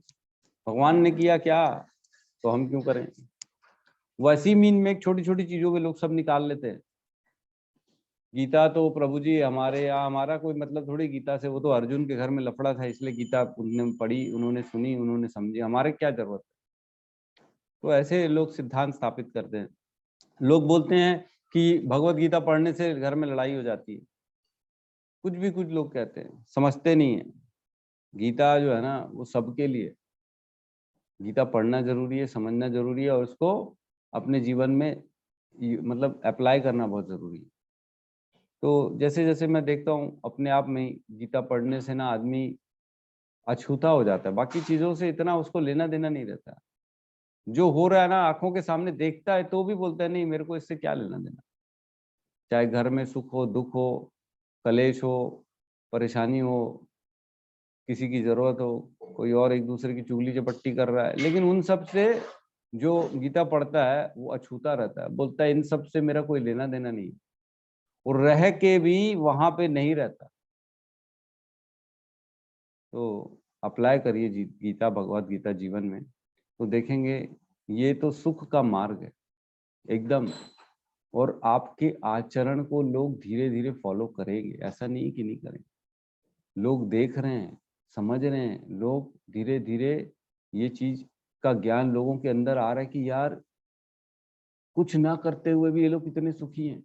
भगवान ने किया क्या, तो हम क्यों करें? वैसी मीन में एक छोटी छोटी चीजों के लोग सब निकाल लेते हैं। गीता तो प्रभु जी हमारे यहाँ, हमारा कोई मतलब थोड़ी गीता से, वो तो अर्जुन के घर में लफड़ा था इसलिए गीता उन्होंने पढ़ी, उन्होंने सुनी, उन्होंने समझी, हमारे क्या जरूरत है? तो ऐसे लोग सिद्धांत स्थापित करते हैं। लोग बोलते हैं कि भगवत गीता पढ़ने से घर में लड़ाई हो जाती है, कुछ भी कुछ लोग कहते हैं, समझते नहीं है। गीता जो है ना वो सबके लिए, गीता पढ़ना जरूरी है, समझना जरूरी है, और उसको अपने जीवन में मतलब अप्लाई करना बहुत जरूरी है। तो जैसे जैसे मैं देखता हूँ अपने आप में, गीता पढ़ने से ना आदमी अछूता हो जाता है, बाकी चीजों से इतना उसको लेना देना नहीं रहता। जो हो रहा है ना आंखों के सामने देखता है तो भी बोलता है नहीं मेरे को इससे क्या लेना देना। चाहे घर में सुख हो, दुख हो, कलेश हो, परेशानी हो, किसी की जरूरत हो, कोई और एक दूसरे की चुगली चपट्टी कर रहा है, लेकिन उन सब से जो गीता पढ़ता है वो अछूता रहता है, बोलता है इन सब से मेरा कोई लेना देना नहीं, और रह के भी वहां पे नहीं रहता। तो अप्लाई करिए गीता, भगवत गीता जीवन में, तो देखेंगे ये तो सुख का मार्ग है एकदम, और आपके आचरण को लोग धीरे धीरे फॉलो करेंगे, ऐसा नहीं कि नहीं करेंगे। लोग देख रहे हैं, समझ रहे हैं, लोग धीरे धीरे ये चीज का ज्ञान लोगों के अंदर आ रहा है कि यार कुछ ना करते हुए भी ये लोग कितने सुखी हैं,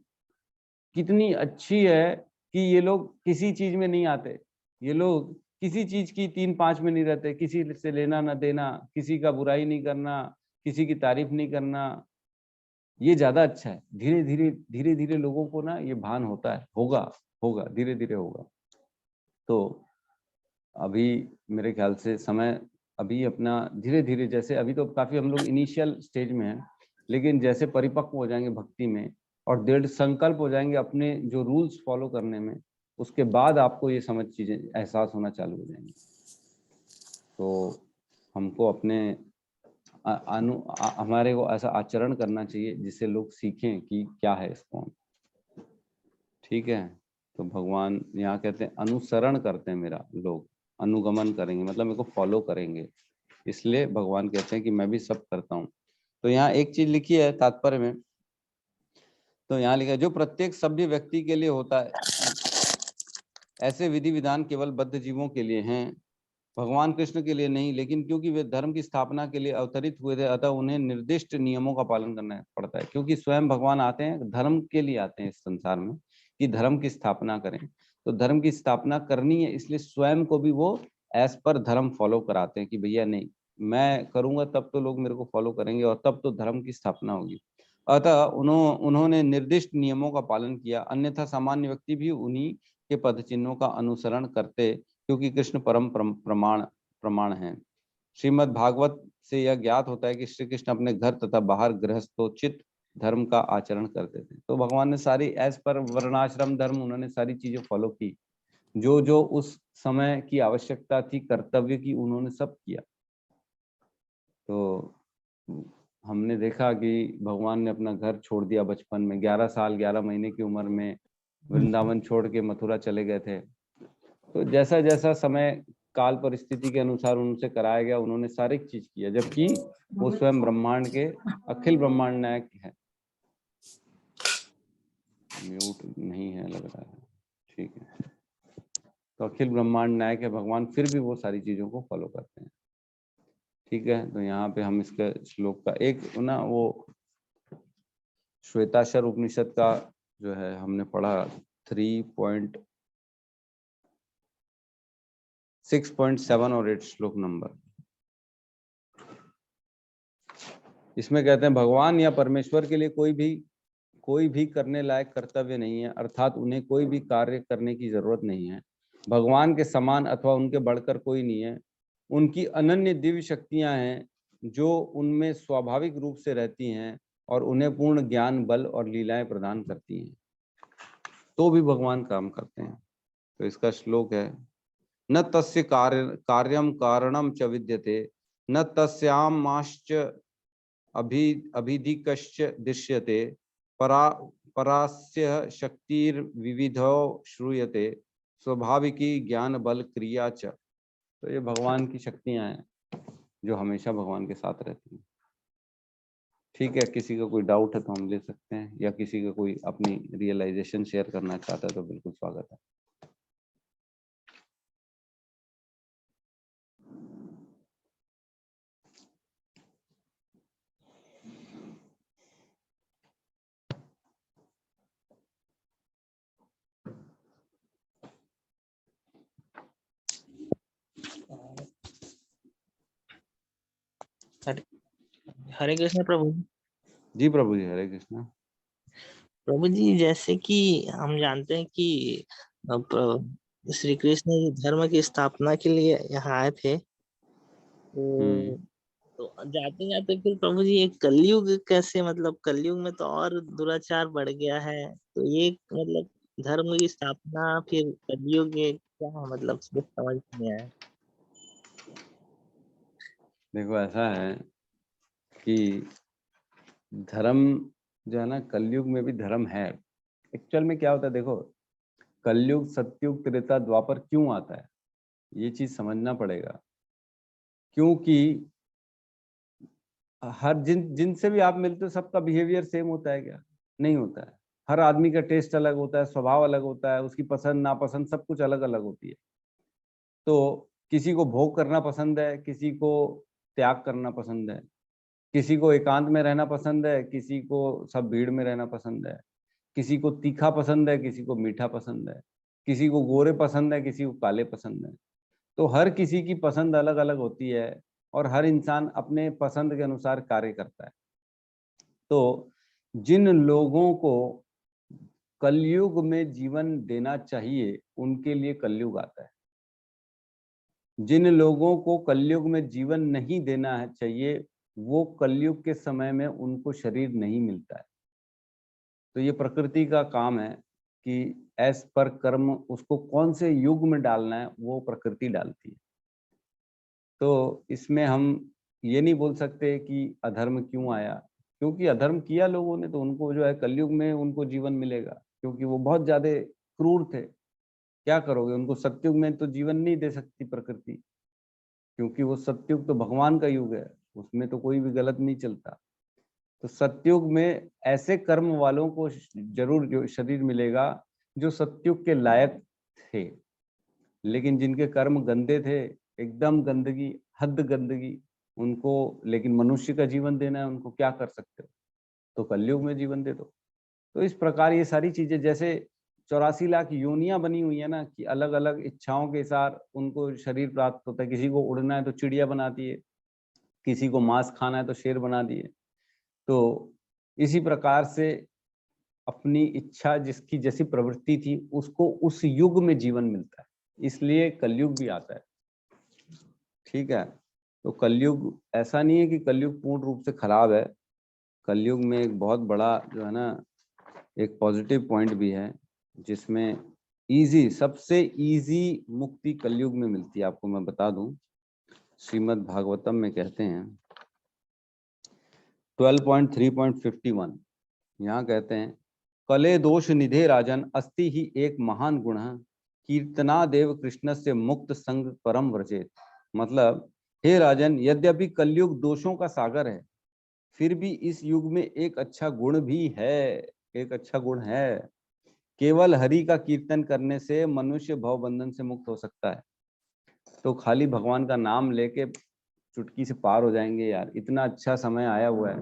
कितनी अच्छी है कि ये लोग किसी चीज में नहीं आते, ये लोग किसी चीज की 3-5 में नहीं रहते, किसी से लेना ना देना, किसी का बुराई नहीं करना, किसी की तारीफ नहीं करना, ये ज्यादा अच्छा है। धीरे धीरे लोगों को ना ये भान होता है, होगा होगा धीरे धीरे होगा। तो अभी मेरे ख्याल से समय अभी अपना धीरे धीरे, जैसे अभी तो काफी हम लोग इनिशियल स्टेज में हैं, लेकिन जैसे परिपक्व हो जाएंगे भक्ति में और दृढ़ संकल्प हो जाएंगे अपने जो रूल्स फॉलो करने में, उसके बाद आपको ये समझ चीजें एहसास होना चालू हो जाएंगी। तो हमको अपने हमारे को ऐसा आचरण करना चाहिए जिससे लोग सीखें कि क्या है इसको। ठीक है, तो भगवान यहाँ कहते हैं अनुसरण करते हैं मेरा, लोग अनुगमन करेंगे मतलब मेरे को फॉलो करेंगे, इसलिए भगवान कहते हैं कि मैं भी सब करता हूँ। तो यहाँ एक चीज लिखी है तात्पर्य में, तो यहाँ लिखा है जो प्रत्येक सभ्य व्यक्ति के लिए होता है, ऐसे विधि विधान केवल बद्ध जीवों के लिए हैं, भगवान कृष्ण के लिए नहीं, लेकिन क्योंकि वे धर्म की स्थापना के लिए अवतरित हुए थे, अतः उन्हें निर्दिष्ट नियमों का पालन करना पड़ता है। क्योंकि स्वयं भगवान आते हैं, धर्म के लिए आते हैं इस संसार में कि धर्म की स्थापना करें, तो धर्म की स्थापना करनी है, इसलिए स्वयं को भी वो एज पर धर्म फॉलो कराते हैं कि भैया नहीं, मैं करूंगा तब तो लोग मेरे को फॉलो करेंगे और तब तो धर्म की स्थापना होगी। अतः उन्होंने निर्दिष्ट नियमों का पालन किया, अन्यथा सामान्य व्यक्ति भी उन्हीं के पद चिन्हों का अनुसरण करते, क्योंकि कृष्ण परम प्रमाण है। श्रीमद् भागवत से यह ज्ञात होता है कि श्री कृष्ण अपने घर तथा बाहर गृहस्थोचित धर्म का आचरण करते थे। तो भगवान ने सारी एज पर वर्णाश्रम धर्म उन्होंने सारी चीजें फॉलो की, जो जो उस समय की आवश्यकता थी कर्तव्य की, उन्होंने सब किया। तो हमने देखा कि भगवान ने अपना घर छोड़ दिया बचपन में, 11 साल 11 महीने की उम्र में वृंदावन छोड़ के मथुरा चले गए थे। तो जैसा जैसा समय काल परिस्थिति के अनुसार उनसे कराया गया, उन्होंने सारी चीज किया, जबकि वो स्वयं ब्रह्मांड के अखिल ब्रह्मांड नायक है। म्यूट नहीं है लग रहा है, ठीक है। तो अखिल ब्रह्मांड नायक है भगवान, फिर भी वो सारी चीजों को फॉलो करते हैं। ठीक है, तो यहाँ पे हम इसका श्लोक का एक ना वो श्वेताक्षर उपनिषद का जो है हमने पढ़ा 3.6.7 और 8 श्लोक नंबर, इसमें कहते हैं भगवान या परमेश्वर के लिए कोई भी करने लायक कर्तव्य नहीं है, अर्थात उन्हें कोई भी कार्य करने की जरूरत नहीं है। भगवान के समान अथवा उनके बढ़कर कोई नहीं है। उनकी अनन्य दिव्य शक्तियां हैं जो उनमें स्वाभाविक रूप से रहती हैं और उन्हें पूर्ण ज्ञान, बल और लीलाएं प्रदान करती हैं, तो भी भगवान काम करते हैं। तो इसका श्लोक है न तस्य कार्यम कारणम च विद्यते, न तस्यामाश्च अभिधिकश्च दृश्यते, परास्य शक्तिर्विविधो श्रूयते, स्वाभाविकी ज्ञान बल क्रिया च। तो ये भगवान की शक्तियां हैं जो हमेशा भगवान के साथ रहती हैं। ठीक है, किसी का कोई डाउट है तो हम ले सकते हैं, या किसी का कोई अपनी रियलाइजेशन शेयर करना चाहता है तो बिल्कुल स्वागत है। हरे कृष्ण प्रभु। जी प्रभु जी, हरे कृष्णा। प्रभु जी, जैसे कि हम जानते हैं कि श्री कृष्ण जी धर्म की स्थापना के लिए यहाँ आए थे, तो जाते जाते फिर प्रभु जी एक कलयुग कैसे, मतलब कलयुग में तो और दुराचार बढ़ गया है, तो ये मतलब धर्म की स्थापना फिर कलयुग, ये क्या मतलब कुछ समझ नहीं आया। देखो ऐसा है कि धर्म जो है ना, कलयुग में भी धर्म है। एक्चुअल में क्या होता है, देखो कलयुग, सतयुग, त्रेता, द्वापर क्यों आता है, ये चीज समझना पड़ेगा। क्योंकि हर जिनसे भी आप मिलते हो सबका बिहेवियर सेम होता है क्या? नहीं होता है। हर आदमी का टेस्ट अलग होता है, स्वभाव अलग होता है, उसकी पसंद नापसंद सब कुछ अलग अलग होती है। तो किसी को भोग करना पसंद है, किसी को त्याग करना पसंद है, किसी को एकांत में रहना पसंद है, किसी को सब भीड़ में रहना पसंद है, किसी को तीखा पसंद है, किसी को मीठा पसंद है, किसी को गोरे पसंद है, किसी को काले पसंद है। तो हर किसी की पसंद अलग अलग होती है और हर इंसान अपने पसंद के अनुसार कार्य करता है। तो जिन लोगों को कलयुग में जीवन देना चाहिए उनके लिए कलयुग आता है। जिन लोगों को कलयुग में जीवन नहीं देना है चाहिए, वो कलयुग के समय में उनको शरीर नहीं मिलता है। तो ये प्रकृति का काम है कि एस पर कर्म उसको कौन से युग में डालना है वो प्रकृति डालती है। तो इसमें हम ये नहीं बोल सकते कि अधर्म क्यों आया, क्योंकि अधर्म किया लोगों ने तो उनको जो है कलयुग में उनको जीवन मिलेगा, क्योंकि वो बहुत ज्यादा क्रूर थे। क्या करोगे, उनको सतयुग में तो जीवन नहीं दे सकती प्रकृति, क्योंकि वो सतयुग तो भगवान का युग है, उसमें तो कोई भी गलत नहीं चलता। तो सतयुग में ऐसे कर्म वालों को जरूर जो शरीर मिलेगा जो सतयुग के लायक थे। लेकिन जिनके कर्म गंदे थे, एकदम गंदगी, हद गंदगी, उनको लेकिन मनुष्य का जीवन देना है, उनको क्या कर सकते हो, तो कलयुग में जीवन दे दो। तो इस प्रकार ये सारी चीजें, जैसे 84 लाख योनियां बनी हुई है ना, कि अलग अलग इच्छाओं के साथ उनको शरीर प्राप्त होता है। किसी को उड़ना है तो चिड़िया बना दिए, किसी को मांस खाना है तो शेर बना दिए। तो इसी प्रकार से अपनी इच्छा, जिसकी जैसी प्रवृत्ति थी, उसको उस युग में जीवन मिलता है, इसलिए कलयुग भी आता है। ठीक है, तो कलयुग ऐसा नहीं है कि कलयुग पूर्ण रूप से खराब है। कलयुग में एक बहुत बड़ा जो है ना, एक पॉजिटिव पॉइंट भी है, जिसमें इजी, सबसे इजी मुक्ति कलयुग में मिलती है। आपको मैं बता दूं, श्रीमद् भागवतम में कहते हैं 12.3.51, यहाँ कहते हैं, कले दोष निधे राजन अस्ति ही एक महान गुण कीर्तना देव कृष्ण से मुक्त संग परम व्रजेत। मतलब, हे राजन, यद्यपि कलयुग दोषों का सागर है, फिर भी इस युग में एक अच्छा गुण भी है। एक अच्छा गुण है, केवल हरि का कीर्तन करने से मनुष्य भव बंधन से मुक्त हो सकता है। तो खाली भगवान का नाम लेके चुटकी से पार हो जाएंगे यार, इतना अच्छा समय आया हुआ है।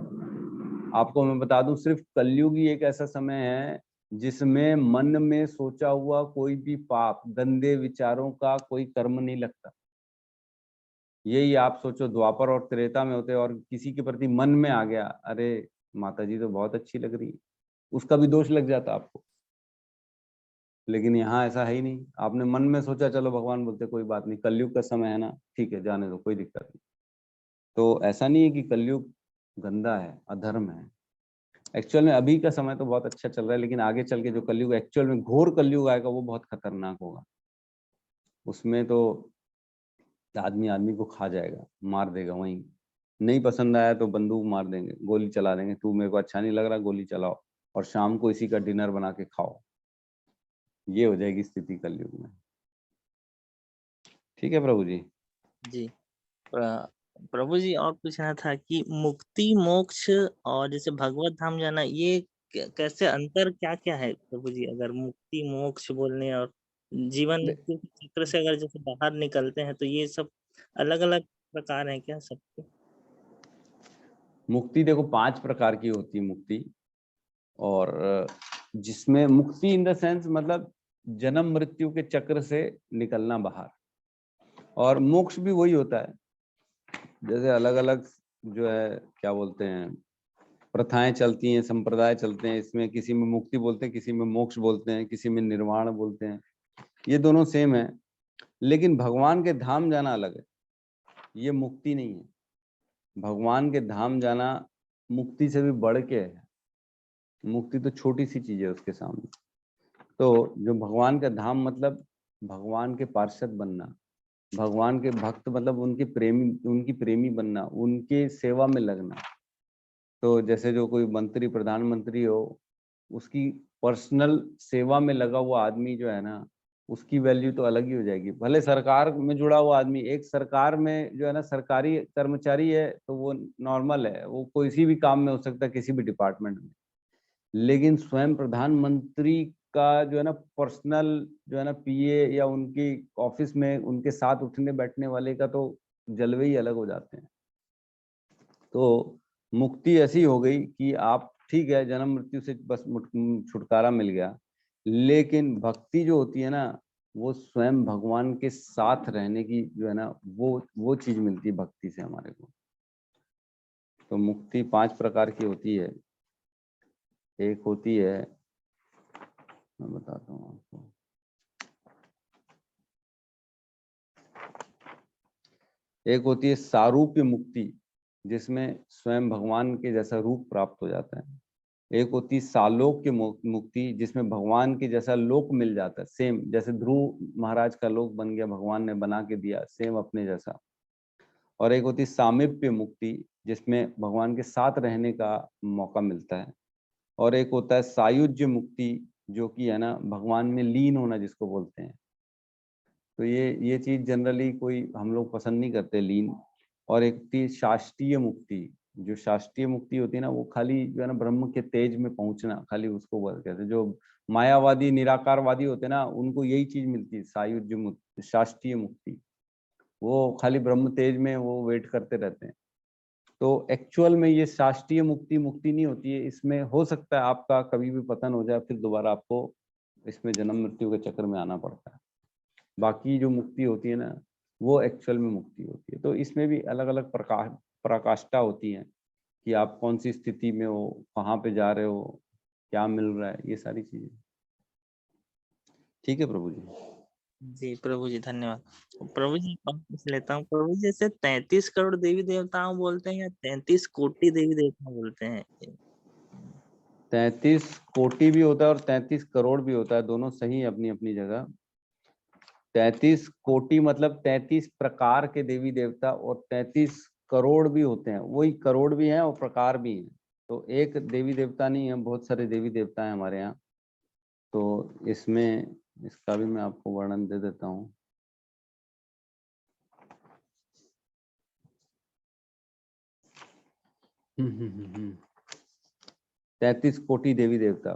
आपको मैं बता दूं, सिर्फ कलयुग ही एक ऐसा समय है जिसमें मन में सोचा हुआ कोई भी पाप, गंदे विचारों का कोई कर्म नहीं लगता। यही आप सोचो, द्वापर और त्रेता में होते और किसी के प्रति मन में आ गया, अरे माता जी तो बहुत अच्छी लग रही, उसका भी दोष लग जाता आपको। लेकिन यहाँ ऐसा है ही नहीं, आपने मन में सोचा, चलो भगवान बोलते कोई बात नहीं, कलयुग का समय है ना, ठीक है जाने दो, कोई दिक्कत नहीं। तो ऐसा नहीं है कि कलयुग गंदा है, अधर्म है। एक्चुअल में अभी का समय तो बहुत अच्छा चल रहा है, लेकिन आगे चल के जो कलयुग, एक्चुअल में घोर कलयुग आएगा, वो बहुत खतरनाक होगा। उसमें तो आदमी आदमी को खा जाएगा, मार देगा वहीं। नहीं पसंद आया तो बंदूक मार देंगे, गोली चला देंगे, तू मेरे को अच्छा नहीं लग रहा, गोली चलाओ, और शाम को इसी का डिनर बना के खाओ। ये हो जाएगी स्थिति कलयुग में। ठीक है प्रभु जी। जी। प्रभु जी, और पूछना था कि मुक्ति मोक्ष और जैसे भगवत धाम जाना, ये कैसे अंतर क्या क्या है प्रभु जी? अगर मुक्ति मोक्ष बोलने और जीवन मृत्यु के चक्र से अगर जैसे बाहर निकलते हैं, तो ये सब अलग अलग प्रकार हैं क्या सबके? मुक्ति देखो 5 प्रकार की होती है मुक्ति, और जिसमें मुक्ति इन द सेंस मतलब जन्म मृत्यु के चक्र से निकलना बाहर, और मोक्ष भी वही होता है। जैसे अलग अलग जो है क्या बोलते हैं, प्रथाएं चलती हैं, संप्रदाय चलते हैं, इसमें किसी में मुक्ति बोलते हैं, किसी में मोक्ष बोलते हैं, किसी में निर्वाण बोलते हैं। ये दोनों सेम है, लेकिन भगवान के धाम जाना अलग है, ये मुक्ति नहीं है। भगवान के धाम जाना मुक्ति से भी बढ़ के है। मुक्ति तो छोटी सी चीज है उसके सामने। तो जो भगवान का धाम मतलब भगवान के पार्षद बनना, भगवान के भक्त मतलब उनकी प्रेमी बनना, उनके सेवा में लगना। तो जैसे जो कोई मंत्री प्रधानमंत्री हो, उसकी पर्सनल सेवा में लगा हुआ आदमी जो है ना, उसकी वैल्यू तो अलग ही हो जाएगी। भले सरकार में जुड़ा हुआ आदमी, एक सरकार में जो है ना सरकारी कर्मचारी है तो वो नॉर्मल है, वो किसी भी काम में हो सकता है, किसी भी डिपार्टमेंट में। लेकिन स्वयं प्रधानमंत्री का जो है ना पर्सनल जो है ना पीए या उनकी ऑफिस में उनके साथ उठने बैठने वाले का तो जलवे ही अलग हो जाते हैं। तो मुक्ति ऐसी हो गई कि आप ठीक है, जन्म मृत्यु से बस छुटकारा मिल गया, लेकिन भक्ति जो होती है ना, वो स्वयं भगवान के साथ रहने की जो है ना वो चीज मिलती है भक्ति से हमारे को। तो मुक्ति 5 प्रकार की होती है। एक होती है, मैं बताता हूँ आपको, एक होती है सारूप्य मुक्ति, जिसमें स्वयं भगवान के जैसा रूप प्राप्त हो जाता है। एक होती है सालोक्य मुक्ति, जिसमें भगवान के जैसा लोक मिल जाता है, सेम जैसे ध्रुव महाराज का लोक बन गया, भगवान ने बना के दिया सेम अपने जैसा। और एक होती है सामीप्य मुक्ति, जिसमें भगवान के साथ रहने का मौका मिलता है। और एक होता है सायुज्य मुक्ति, जो कि है ना भगवान में लीन होना जिसको बोलते हैं। तो ये चीज जनरली कोई हम लोग पसंद नहीं करते, लीन। और एक थी शास्त्रीय मुक्ति। जो शास्त्रीय मुक्ति होती है ना, वो खाली जो है ना ब्रह्म के तेज में पहुंचना, खाली उसको कहते हैं। जो मायावादी निराकारवादी होते हैं ना, उनको यही चीज मिलती है, सायुज्य मुक्ति, शास्त्रीय मुक्ति। वो खाली ब्रह्म तेज में वो वेट करते रहते हैं। तो एक्चुअल में ये शास्त्रीय मुक्ति नहीं होती है। इसमें हो सकता है आपका कभी भी पतन हो जाए, फिर दोबारा आपको इसमें जन्म मृत्यु के चक्कर में आना पड़ता है। बाकी जो मुक्ति होती है ना, वो एक्चुअल में मुक्ति होती है। तो इसमें भी अलग अलग प्रकाष्ठा होती है कि आप कौन सी स्थिति में हो, कहाँ पे जा रहे हो, क्या मिल रहा है, ये सारी चीजें। ठीक है प्रभु जी। जी प्रभु जी धन्यवाद। प्रभु जी पूछ लेता हूँ, प्रभु जी जैसे 33 करोड़ देवी देवताओं बोलते हैं या 33 कोटि देवी देवता बोलते हैं? 33 कोटि भी होता है और 33 करोड़ भी होता है, दोनों सही है अपनी अपनी जगह। 33 कोटि मतलब 33 प्रकार के देवी देवता, और 33 करोड़ भी होते हैं। वही करोड़ भी हैं और प्रकार भी हैं। तो एक देवी देवता नहीं है, बहुत सारे देवी देवता हैं हमारे यहाँ। तो इसमें इसका भी मैं आपको वर्णन दे देता हूँ। हम्म 33 कोटि देवी देवता।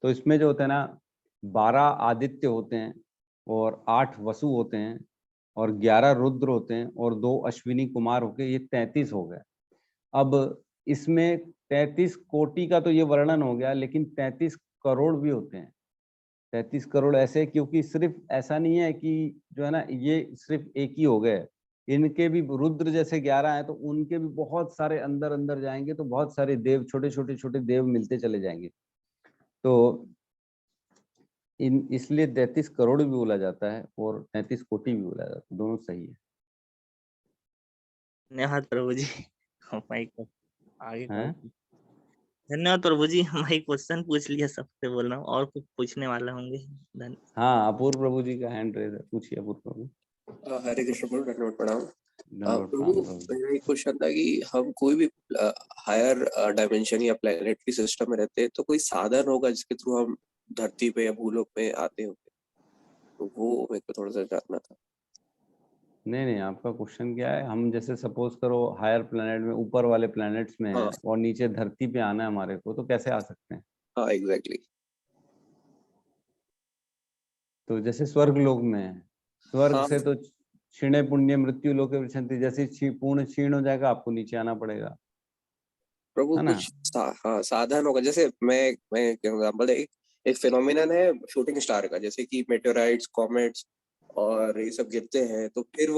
तो इसमें जो होता है ना, 12 आदित्य होते हैं, और 8 वसु होते हैं, और 11 रुद्र होते हैं, और 2 अश्विनी कुमार होके ये 33 हो गए। अब इसमें 33 कोटि का तो ये वर्णन हो गया, लेकिन 33 करोड़ भी होते हैं। 33 करोड़ ऐसे, क्योंकि सिर्फ ऐसा नहीं है कि जो है ना ये सिर्फ एक ही हो गए, इनके भी रुद्र जैसे 11 हैं, तो उनके भी बहुत सारे अंदर अंदर जाएंगे, तो बहुत सारे देव, छोटे देव मिलते चले जाएंगे। तो इसलिए 33 करोड़ भी बोला जाता है और 33 कोटि भी बोला जाता है, दोनों सही है। धन्यवाद प्रभु जी। माइक आगे का हैं? धन्यवाद प्रभु जी। हमारी क्वेश्चन पूछ लिया, सबसे बोल रहा हूँ, और कुछ पूछने वाला होंगे? हाँ, अपूर्व प्रभु जी का हैंड रेज है, पूछिए अपूर्व प्रभु। हरे कृष्ण प्रभु, धन्यवाद प्रणाम। धन्यवाद प्रभु, प्रभु। मेरा एक क्वेश्चन था कि हम कोई भी हायर डायमेंशन या प्लैनेटरी सिस्टम में रहते हैं, तो कोई साधन होगा जिसके थ्रू हम धरती पे या भूलोक पे आते होंगे? तो वो मेरे को थोड़ा सा जानना था। नहीं, आपका क्वेश्चन क्या है? हम जैसे सपोज करो हायर प्लेनेट में, ऊपर वाले प्लैनेट्स में हाँ है, और नीचे धरती पे आना है हमारे को, तो कैसे आ सकते हैं? हाँ एग्जैक्टली। तो जैसे स्वर्ग लोक में है, स्वर्ग हाँ से तो क्षीणे पुण्य मृत्यु लोके विशन्ति, जैसे पूर्ण क्षीण हो जाएगा आपको नीचे आना पड़ेगा, प्रभु, है ना? कुछ हाँ साधन होगा। जैसे मैं एग्जाम्पल, एक फिनोमिनन है शूटिंग स्टार का, जैसे कि मेटेओराइट्स, कॉमेट्स और ये सब गिरते हैं, तो फिर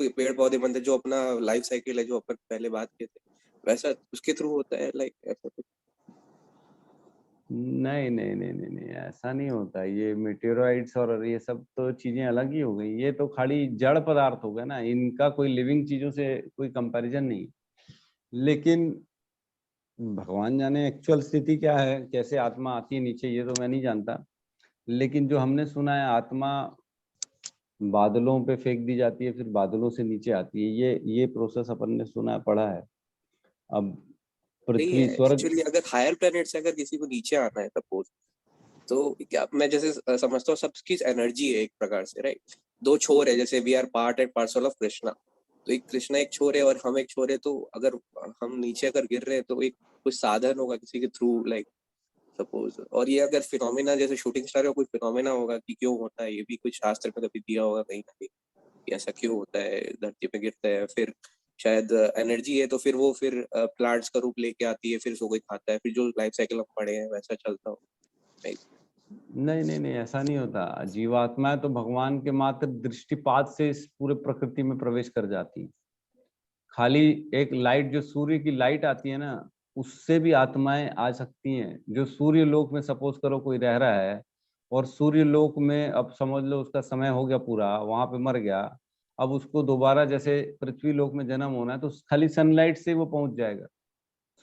पेड़ पौधे बनते हैं, जो अपना लाइफ साइकिल है, जो अपन पहले बात किए थे, वैसा उसके थ्रू होता है, लाइक ऐसा कुछ? नहीं, ऐसा नहीं होता। ये मेटेओराइट्स और ये सब तो चीजें अलग ही हो गई। ये तो खाली जड़ पदार्थ हो गए ना, इनका कोई लिविंग चीजों से कोई कंपैरिजन नहीं। लेकिन भगवान जाने एक्चुअल स्थिति क्या है, कैसे आत्मा आती है नीचे, ये तो मैं नहीं जानता। लेकिन जो हमने सुना है, आत्मा बादलों पे फेंक दी जाती है, फिर बादलों से नीचे आती है। ये प्रोसेस अपन ने सुना पढ़ा है। अब नहीं पृथ्वी स्वर्ग एक्चुअली अगर हायर प्लैनेट से अगर किसी को नीचे आना है सपोज, तो क्या मैं जैसे समझता हूँ सबकी एनर्जी है एक प्रकार से, राइट? दो छोर है, जैसे we are part and parcel of Krishna, तो एक कृष्णा एक छोर है और हम एक छोर है, तो अगर हम नीचे अगर गिर रहे हैं तो एक कुछ साधन होगा किसी के थ्रू, लाइक सपोज। और ये अगर फिनोमिना जैसे शूटिंग स्टार का कोई फिनोमिना होगा कि क्यों होता है, ये भी कुछ शास्त्र में कभी दिया होगा कहीं ना कहीं कि ऐसा क्यों होता है, धरती पे गिरता है, फिर शायद एनर्जी है तो फिर वो फिर प्लांट्स का रूप लेके आती है, फिर उसको कोई खाता है, फिर जो लाइफ साइकिल हम पढ़े हैं वैसा चलता हो। नहीं नहीं नहीं, ऐसा नहीं होता। जीवात्माएं तो भगवान के मात्र दृष्टिपात से इस पूरे प्रकृति में प्रवेश कर जाती है। खाली एक लाइट, जो सूर्य की लाइट आती है ना, उससे भी आत्माएं आ सकती हैं। जो सूर्य लोक में सपोज करो कोई रह रहा है, और सूर्य लोक में अब समझ लो उसका समय हो गया पूरा, वहां पे मर गया, अब उसको दोबारा जैसे पृथ्वी लोक में जन्म होना है, तो खाली सनलाइट से वो पहुंच जाएगा।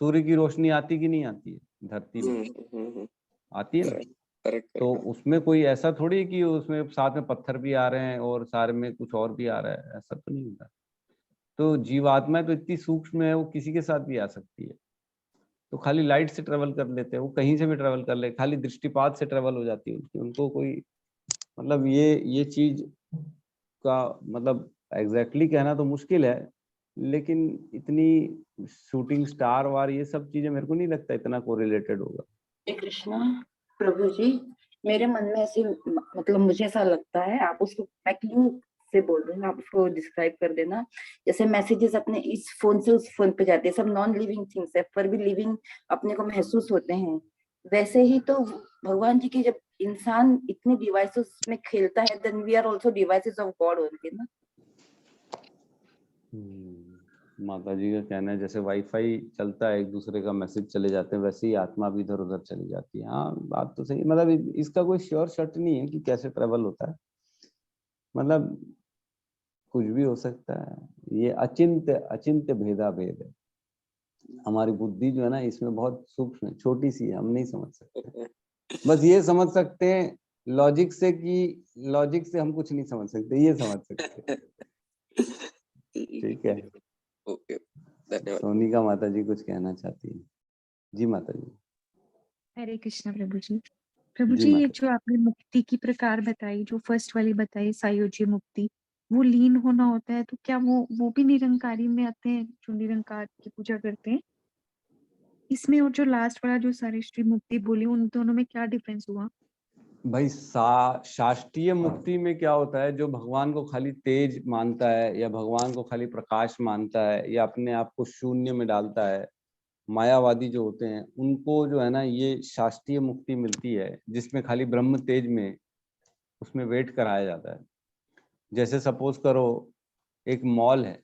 सूर्य की रोशनी आती कि नहीं आती है धरती में? आती है ना। करेक्ट तो करेक्ट। उसमें कोई ऐसा थोड़ी है कि उसमें साथ में पत्थर भी आ रहे हैं और सारे में कुछ और भी आ रहा है, ऐसा तो नहीं होता। तो जीवात्मा तो इतनी सूक्ष्म है, वो किसी के साथ भी आ सकती है। तो खाली लाइट से ट्रेवल कर लेते हैं, वो कहीं से भी ट्रेवल कर ले, खाली दृष्टिपात से ट्रेवल हो जाती है उनकी। उनको कोई मतलब ये चीज का मतलब एग्जैक्टली कहना तो मुश्किल है, लेकिन इतनी शूटिंग स्टार वार ये सब चीजें मेरे को नहीं लगता इतना कोरिलेटेड होगा। हे कृष्णा प्रभु जी, मेरे मन में ऐसे मतलब मुझे ऐसा लगता है, आप उसको मैं क्यों से बोल रही हूँ, आप उसको डिस्क्राइब कर देना। जैसे मैसेजेस अपने इस फोन से उस फोन पे जाते हैं, सब नॉन लिविंग थिंग्स है, पर भी लिविंग अपने को महसूस होते हैं। वैसे ही तो भगवान जी की जब इंसान इतने डिवाइसेस में खेलता है, then we are also devices of god only ना। माता जी का कहना है जैसे वाईफाई चलता है, एक दूसरे का मैसेज चले जाते हैं, वैसे ही आत्मा भी इधर उधर चली जाती है। हाँ, बात तो सही। मतलब इसका कोई श्योर शर्ट नहीं है कि कैसे ट्रेवल होता है, मतलब कुछ भी हो सकता है। ये अचिंत्य अचिंत्य भेदा भेद है। हमारी बुद्धि जो है ना, इसमें बहुत सूक्ष्म है, छोटी सी है, हम नहीं समझ सकते। बस ये समझ सकते हैं लॉजिक से कि लॉजिक से हम कुछ नहीं समझ सकते, ये समझ सकते हैं। ठीक है, ओके, धन्यवाद। सोनिका माता जी कुछ कहना चाहती है। जी माता जी। हरे कृष्णा प्रभु जी। प्रभु जी जी, ये माता। जो आपने मुक्ति की प्रकार बताई, जो फर्स्ट वाली बताई सायुज्य मुक्ति, वो लीन होना होता है, तो क्या वो भी निरंकारी में आते हैं जो निरंकार की पूजा करते हैं इसमें? और जो लास्ट वाला जो सारिष्टी मुक्ति बोली, उन दोनों में क्या डिफरेंस हुआ? भाई शास्त्रीय मुक्ति में क्या होता है, जो भगवान को खाली तेज मानता है, या भगवान को खाली प्रकाश मानता है, या अपने आप को शून्य में डालता है, मायावादी जो होते हैं, उनको जो है ना ये शास्त्रीय मुक्ति मिलती है, जिसमें खाली ब्रह्म तेज में उसमें वेट कराया जाता है। जैसे सपोज करो एक मॉल है,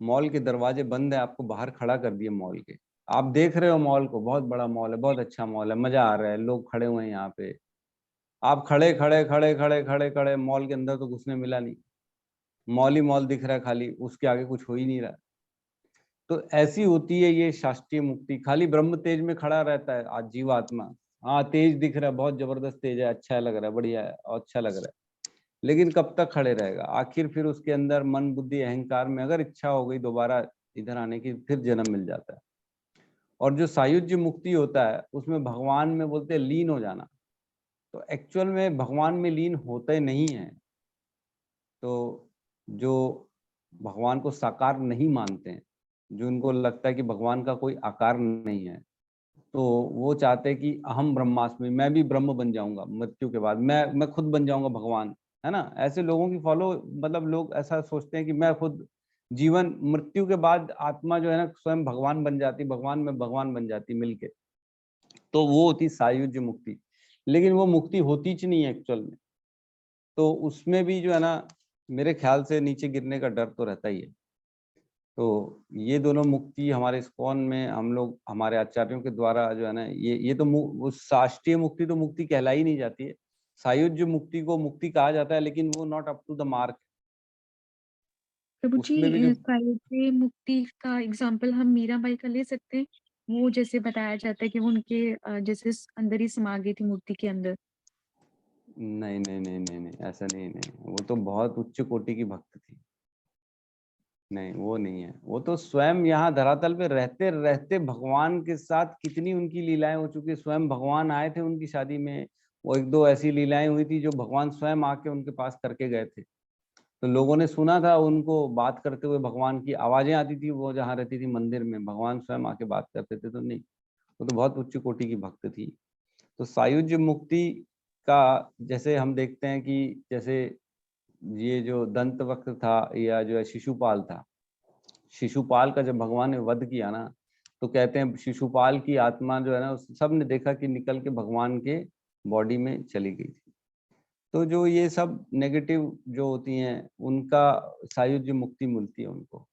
मॉल के दरवाजे बंद है, आपको बाहर खड़ा कर दिए मॉल के, आप देख रहे हो मॉल को, बहुत बड़ा मॉल है, बहुत अच्छा मॉल है, मजा आ रहा है, लोग खड़े हुए हैं यहाँ पे, आप खड़े खड़े खड़े खड़े खड़े खड़े मॉल के अंदर तो घुसने मिला नहीं, मॉल ही मॉल दिख रहा है खाली, उसके आगे कुछ हो ही नहीं रहा। तो ऐसी होती है ये शास्त्रीय मुक्ति, खाली ब्रह्म तेज में खड़ा रहता है आज जीवात्मा। हाँ, तेज दिख रहा है, बहुत जबरदस्त तेज है, अच्छा लग रहा है, बढ़िया है और अच्छा लग रहा है, लेकिन कब तक खड़े रहेगा? आखिर फिर उसके अंदर मन बुद्धि अहंकार में अगर इच्छा हो गई दोबारा इधर आने की, फिर जन्म मिल जाता है। और जो सायुज्य मुक्ति होता है, उसमें भगवान में बोलते हैं लीन हो जाना, तो एक्चुअल में भगवान में लीन होते नहीं है। तो जो भगवान को साकार नहीं मानते हैं, जो उनको लगता है कि भगवान का कोई आकार नहीं है, तो वो चाहते हैं कि अहम ब्रह्मास्मि, मैं भी ब्रह्म बन जाऊंगा मृत्यु के बाद, मैं खुद बन जाऊंगा भगवान, है ना। ऐसे लोगों की फॉलो, मतलब लोग ऐसा सोचते हैं कि मैं खुद जीवन मृत्यु के बाद आत्मा जो है ना स्वयं भगवान बन जाती, भगवान में भगवान बन जाती मिलके, तो वो होती सायुज्य मुक्ति। लेकिन वो मुक्ति होती च नहीं है एक्चुअल में। तो उसमें भी जो है ना, मेरे ख्याल से नीचे गिरने का डर तो रहता ही है। तो ये दोनों मुक्ति हमारे इस्कॉन में हम लोग हमारे आचार्यों के द्वारा जो है ना, ये तो वो शास्त्रीय मुक्ति तो मुक्ति कहलाई ही नहीं जाती है। सायुज्य मुक्ति को मुक्ति कहा जाता है, लेकिन वो not up to the mark. Prabhu उसमें भी जी, जो सायुज्य मुक्ति का एग्जाम्पल हम मीराबाई का ले सकते हैं। वो जैसे बताया जाता है कि वो उनके जैसे अंदर ही समा गई थी मूर्ति के अंदर। नहीं नहीं नहीं नहीं नहीं, ऐसा नहीं नहीं, वो तो बहुत उच्च कोटि की भक्त थी। नहीं वो नहीं है, वो तो स्वयं यहाँ धरातल पे रहते रहते भगवान के साथ कितनी उनकी लीलाएं हो चुकी, स्वयं भगवान आए थे उनकी शादी में। वो एक दो ऐसी लीलाएं हुई थी जो भगवान स्वयं आके उनके पास करके गए थे, तो लोगों ने सुना था उनको बात करते हुए, भगवान की आवाजें आती थी, वो जहाँ रहती थी मंदिर में, भगवान स्वयं आके बात करते थे। तो नहीं, वो तो बहुत उच्च कोटि की भक्त थी। तो सायुज्य मुक्ति का जैसे हम देखते हैं कि जैसे ये जो दंत वक्त था या जो है शिशुपाल था, शिशुपाल का जब भगवान ने वध किया ना, तो कहते हैं शिशुपाल की आत्मा जो है ना, सब ने देखा कि निकल के भगवान के बॉडी में चली गई थी। तो जो ये सब नेगेटिव जो होती हैं उनका सायुज्य मुक्ति मिलती है उनको।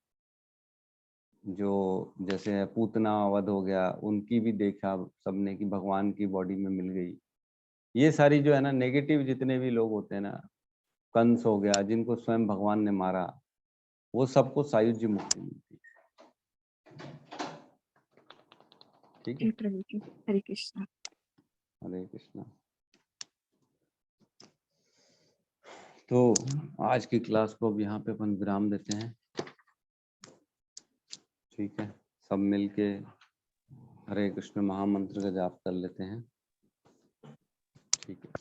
जो जैसे है पूतना वध हो गया, उनकी भी देखा सबने कि भगवान की बॉडी में मिल गई। ये सारी जो है ना नेगेटिव जितने भी लोग होते हैं ना, कंस हो गया जिनको स्वयं भगवान ने मारा, वो सबको सायुज्य मुक्ति मिलती है। ठीक है, जी प्रभु जी, हरे कृष्णा। हरे कृष्णा। तो आज की क्लास को अब यहाँ पे अपन विराम देते हैं। ठीक है, सब मिलके हरे कृष्ण महामंत्र का जाप कर लेते हैं। ठीक है,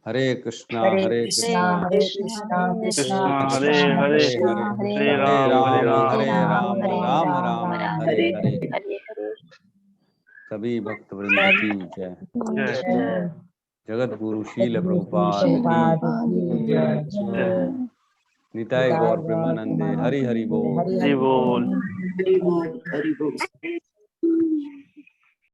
हरे कृष्णा हरे कृष्णा कृष्णा कृष्णा हरे कृष्णा हरे कृष्णा हरे राम हरे राम राम राम हरे हरे। हरे सभी भक्त वृंद की जय। जय जगत गुरु शील प्रभुपाद की जय। निताय गौर प्रेमानंदे हरि हरि बोल। हरि बोल। हरि बोल हरि बोल।